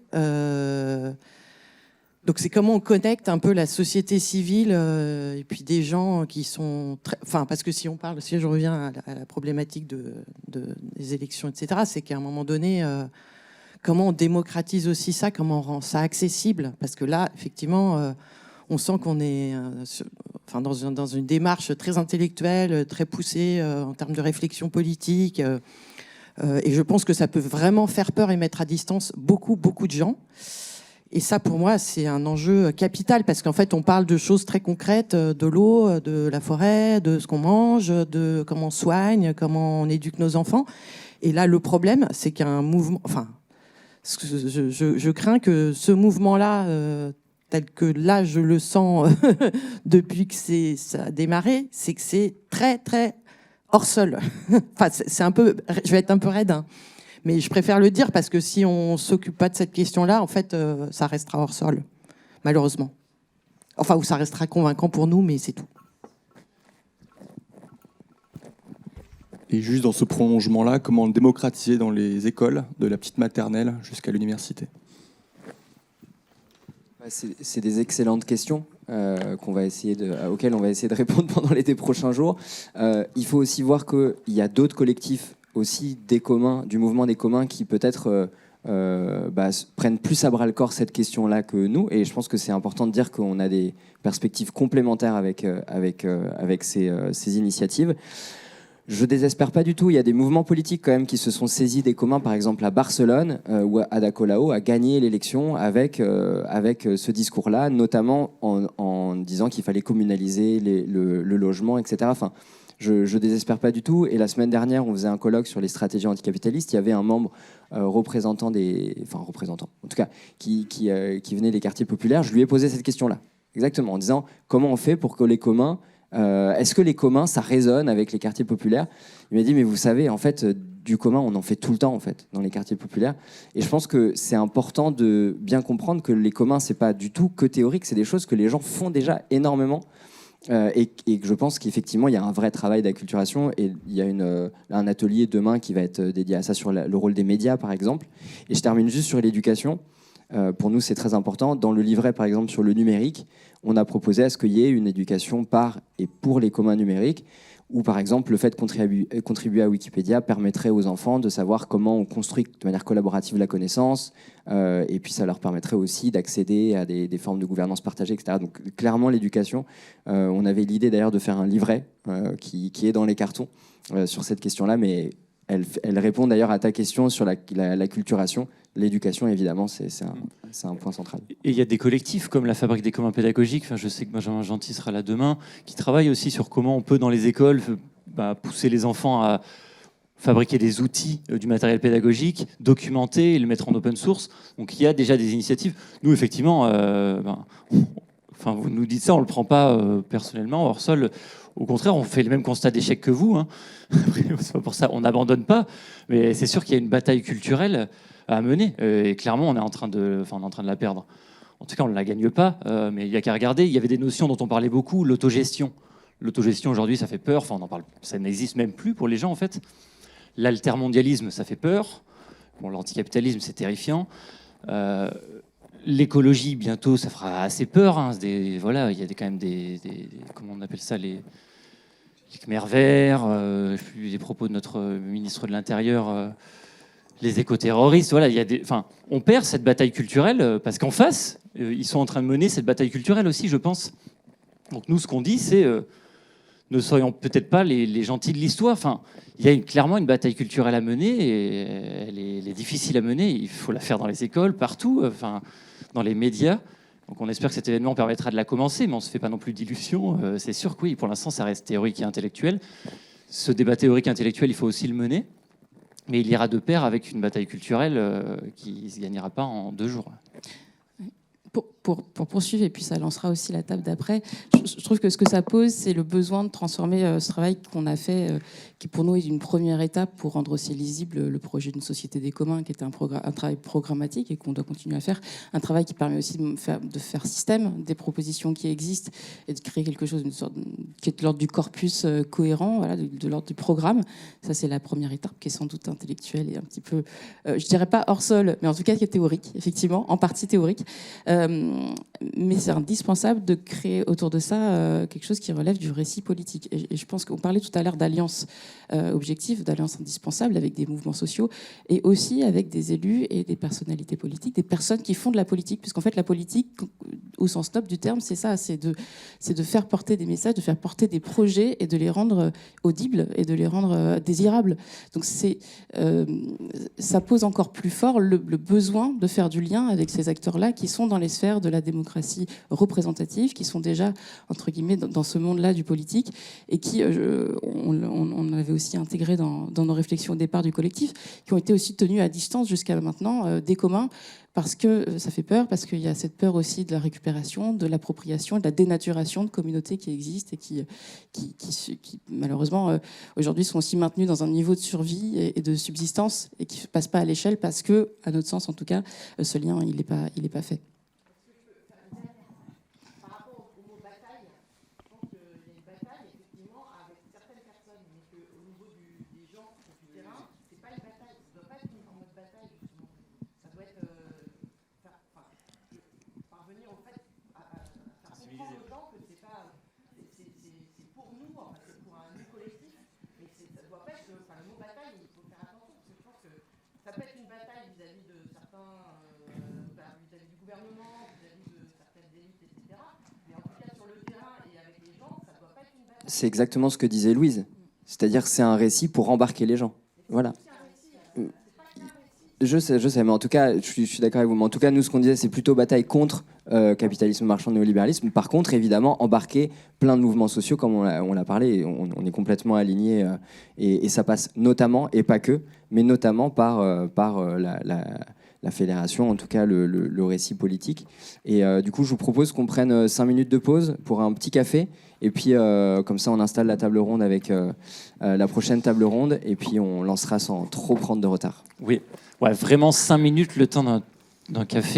Donc, c'est comment on connecte un peu la société civile et puis des gens qui sont parce que si je reviens à la problématique des élections, etc., c'est qu'à un moment donné, comment on démocratise aussi ça, comment on rend ça accessible, parce que là, effectivement, on sent qu'on est dans une démarche très intellectuelle, très poussée en termes de réflexion politique. Et je pense que ça peut vraiment faire peur et mettre à distance beaucoup, beaucoup de gens. Et ça, pour moi, c'est un enjeu capital parce qu'en fait, on parle de choses très concrètes, de l'eau, de la forêt, de ce qu'on mange, de comment on soigne, comment on éduque nos enfants. Et là, le problème, c'est qu'il y a un mouvement... je crains que ce mouvement-là... tel que là, je le sens depuis que ça a démarré, c'est que c'est très, très hors sol. C'est un peu, je vais être un peu raide, hein, mais je préfère le dire parce que si on ne s'occupe pas de cette question-là, en fait, ça restera hors sol, malheureusement. Enfin, ou ça restera convaincant pour nous, mais c'est tout. Et juste dans ce prolongement-là, comment le démocratiser dans les écoles, de la petite maternelle jusqu'à l'université ? C'est des excellentes questions auxquelles on va essayer de répondre pendant les prochains jours. Il faut aussi voir qu'il y a d'autres collectifs aussi des communs, du mouvement des communs qui peut-être prennent plus à bras-le-corps cette question-là que nous. Et je pense que c'est important de dire qu'on a des perspectives complémentaires avec ces initiatives. Je désespère pas du tout. Il y a des mouvements politiques quand même qui se sont saisis des communs, par exemple à Barcelone, où Ada Colau a gagné l'élection avec ce discours-là, notamment en disant qu'il fallait communaliser le logement, etc. Enfin, je désespère pas du tout. Et la semaine dernière, on faisait un colloque sur les stratégies anticapitalistes. Il y avait un membre représentant, en tout cas, qui venait des quartiers populaires. Je lui ai posé cette question-là, exactement, en disant comment on fait pour que les communs est-ce que les communs, ça résonne avec les quartiers populaires? Il m'a dit, mais vous savez, en fait, du commun, on en fait tout le temps, en fait, dans les quartiers populaires. Et je pense que c'est important de bien comprendre que les communs, c'est pas du tout que théorique, c'est des choses que les gens font déjà énormément. Et que je pense qu'effectivement, il y a un vrai travail d'acculturation. Et il y a un atelier demain qui va être dédié à ça, sur le rôle des médias, par exemple. Et je termine juste sur l'éducation. Pour nous, c'est très important. Dans le livret, par exemple, sur le numérique, on a proposé à ce qu'il y ait une éducation par et pour les communs numériques, où, par exemple, le fait de contribuer à Wikipédia permettrait aux enfants de savoir comment on construit de manière collaborative la connaissance, et puis ça leur permettrait aussi d'accéder à des formes de gouvernance partagée, etc. Donc, clairement, l'éducation, on avait l'idée d'ailleurs de faire un livret qui est dans les cartons sur cette question-là, mais elle répond d'ailleurs à ta question sur l'acculturation. L'éducation, évidemment, c'est un point central. Et il y a des collectifs comme la Fabrique des communs pédagogiques, enfin, je sais que Benjamin Gentil sera là demain, qui travaillent aussi sur comment on peut, dans les écoles, pousser les enfants à fabriquer des outils, du matériel pédagogique, documenter et le mettre en open source. Donc il y a déjà des initiatives. Nous, effectivement, vous nous dites ça, on ne le prend pas personnellement, hors sol. Au contraire, on fait le même constat d'échec que vous. Hein. C'est pas pour ça, on n'abandonne pas. Mais c'est sûr qu'il y a une bataille culturelle à mener. Et clairement, on est en train de la perdre. En tout cas, on ne la gagne pas. Mais il n'y a qu'à regarder. Il y avait des notions dont on parlait beaucoup. L'autogestion. L'autogestion, aujourd'hui, ça fait peur. Enfin, on en parle. Ça n'existe même plus pour les gens, en fait. L'altermondialisme, ça fait peur. Bon, l'anticapitalisme, c'est terrifiant. L'écologie, bientôt, ça fera assez peur. Hein. Voilà, il y a quand même des comment on appelle ça, les Khmers verts, les propos de notre ministre de l'Intérieur, les écoterroristes. Voilà, on perd cette bataille culturelle parce qu'en face, ils sont en train de mener cette bataille culturelle aussi, je pense. Donc nous, ce qu'on dit, c'est ne soyons peut-être pas les gentils de l'histoire. Enfin, il y a clairement une bataille culturelle à mener et elle est difficile à mener. Il faut la faire dans les écoles, partout, dans les médias. Donc on espère que cet événement permettra de la commencer, mais on ne se fait pas non plus d'illusions. C'est sûr que oui, pour l'instant, ça reste théorique et intellectuel. Ce débat théorique et intellectuel, il faut aussi le mener, mais il ira de pair avec une bataille culturelle qui ne se gagnera pas en 2 jours. Pour poursuivre, et puis ça lancera aussi la table d'après, je trouve que ce que ça pose, c'est le besoin de transformer ce travail qu'on a fait, qui pour nous est une première étape pour rendre aussi lisible le projet d'une société des communs, qui est un travail programmatique et qu'on doit continuer à faire, un travail qui permet aussi de faire système des propositions qui existent et de créer quelque chose qui est de l'ordre du corpus cohérent, voilà, de l'ordre du programme. Ça, c'est la première étape qui est sans doute intellectuelle et un petit peu, je dirais pas hors sol, mais en tout cas qui est théorique, effectivement, en partie théorique. Mais c'est indispensable de créer autour de ça quelque chose qui relève du récit politique. Et je pense qu'on parlait tout à l'heure d'alliances objectives, d'alliances indispensables avec des mouvements sociaux et aussi avec des élus et des personnalités politiques, des personnes qui font de la politique. Puisqu'en fait, la politique, au sens noble du terme, c'est ça, c'est de faire porter des messages, de faire porter des projets et de les rendre audibles et de les rendre désirables. Donc ça pose encore plus fort le besoin de faire du lien avec ces acteurs-là qui sont dans les sphères de la démocratie représentative, qui sont déjà, entre guillemets, dans ce monde-là du politique, et qui, on avait aussi intégré dans nos réflexions au départ du collectif, qui ont été aussi tenus à distance jusqu'à maintenant des communs, parce que ça fait peur, parce qu'il y a cette peur aussi de la récupération, de l'appropriation, de la dénaturation de communautés qui existent et qui malheureusement, aujourd'hui, sont aussi maintenues dans un niveau de survie et de subsistance et qui ne passent pas à l'échelle parce que, à notre sens en tout cas, ce lien, il n'est pas fait. C'est exactement ce que disait Louise. C'est-à-dire que c'est un récit pour embarquer les gens. Voilà. Je sais, mais en tout cas, je suis d'accord avec vous. Mais en tout cas, nous, ce qu'on disait, c'est plutôt bataille contre capitalisme marchand, néolibéralisme. Par contre, évidemment, embarquer plein de mouvements sociaux, comme on l'a parlé, on est complètement alignés. Et ça passe notamment, et pas que, mais notamment par la fédération, en tout cas le récit politique. Et du coup, je vous propose qu'on prenne 5 minutes de pause pour un petit café. Et puis, comme ça, on installe la table ronde avec la prochaine table ronde. Et puis, on lancera sans trop prendre de retard. Oui, ouais, vraiment 5 minutes, le temps d'un café.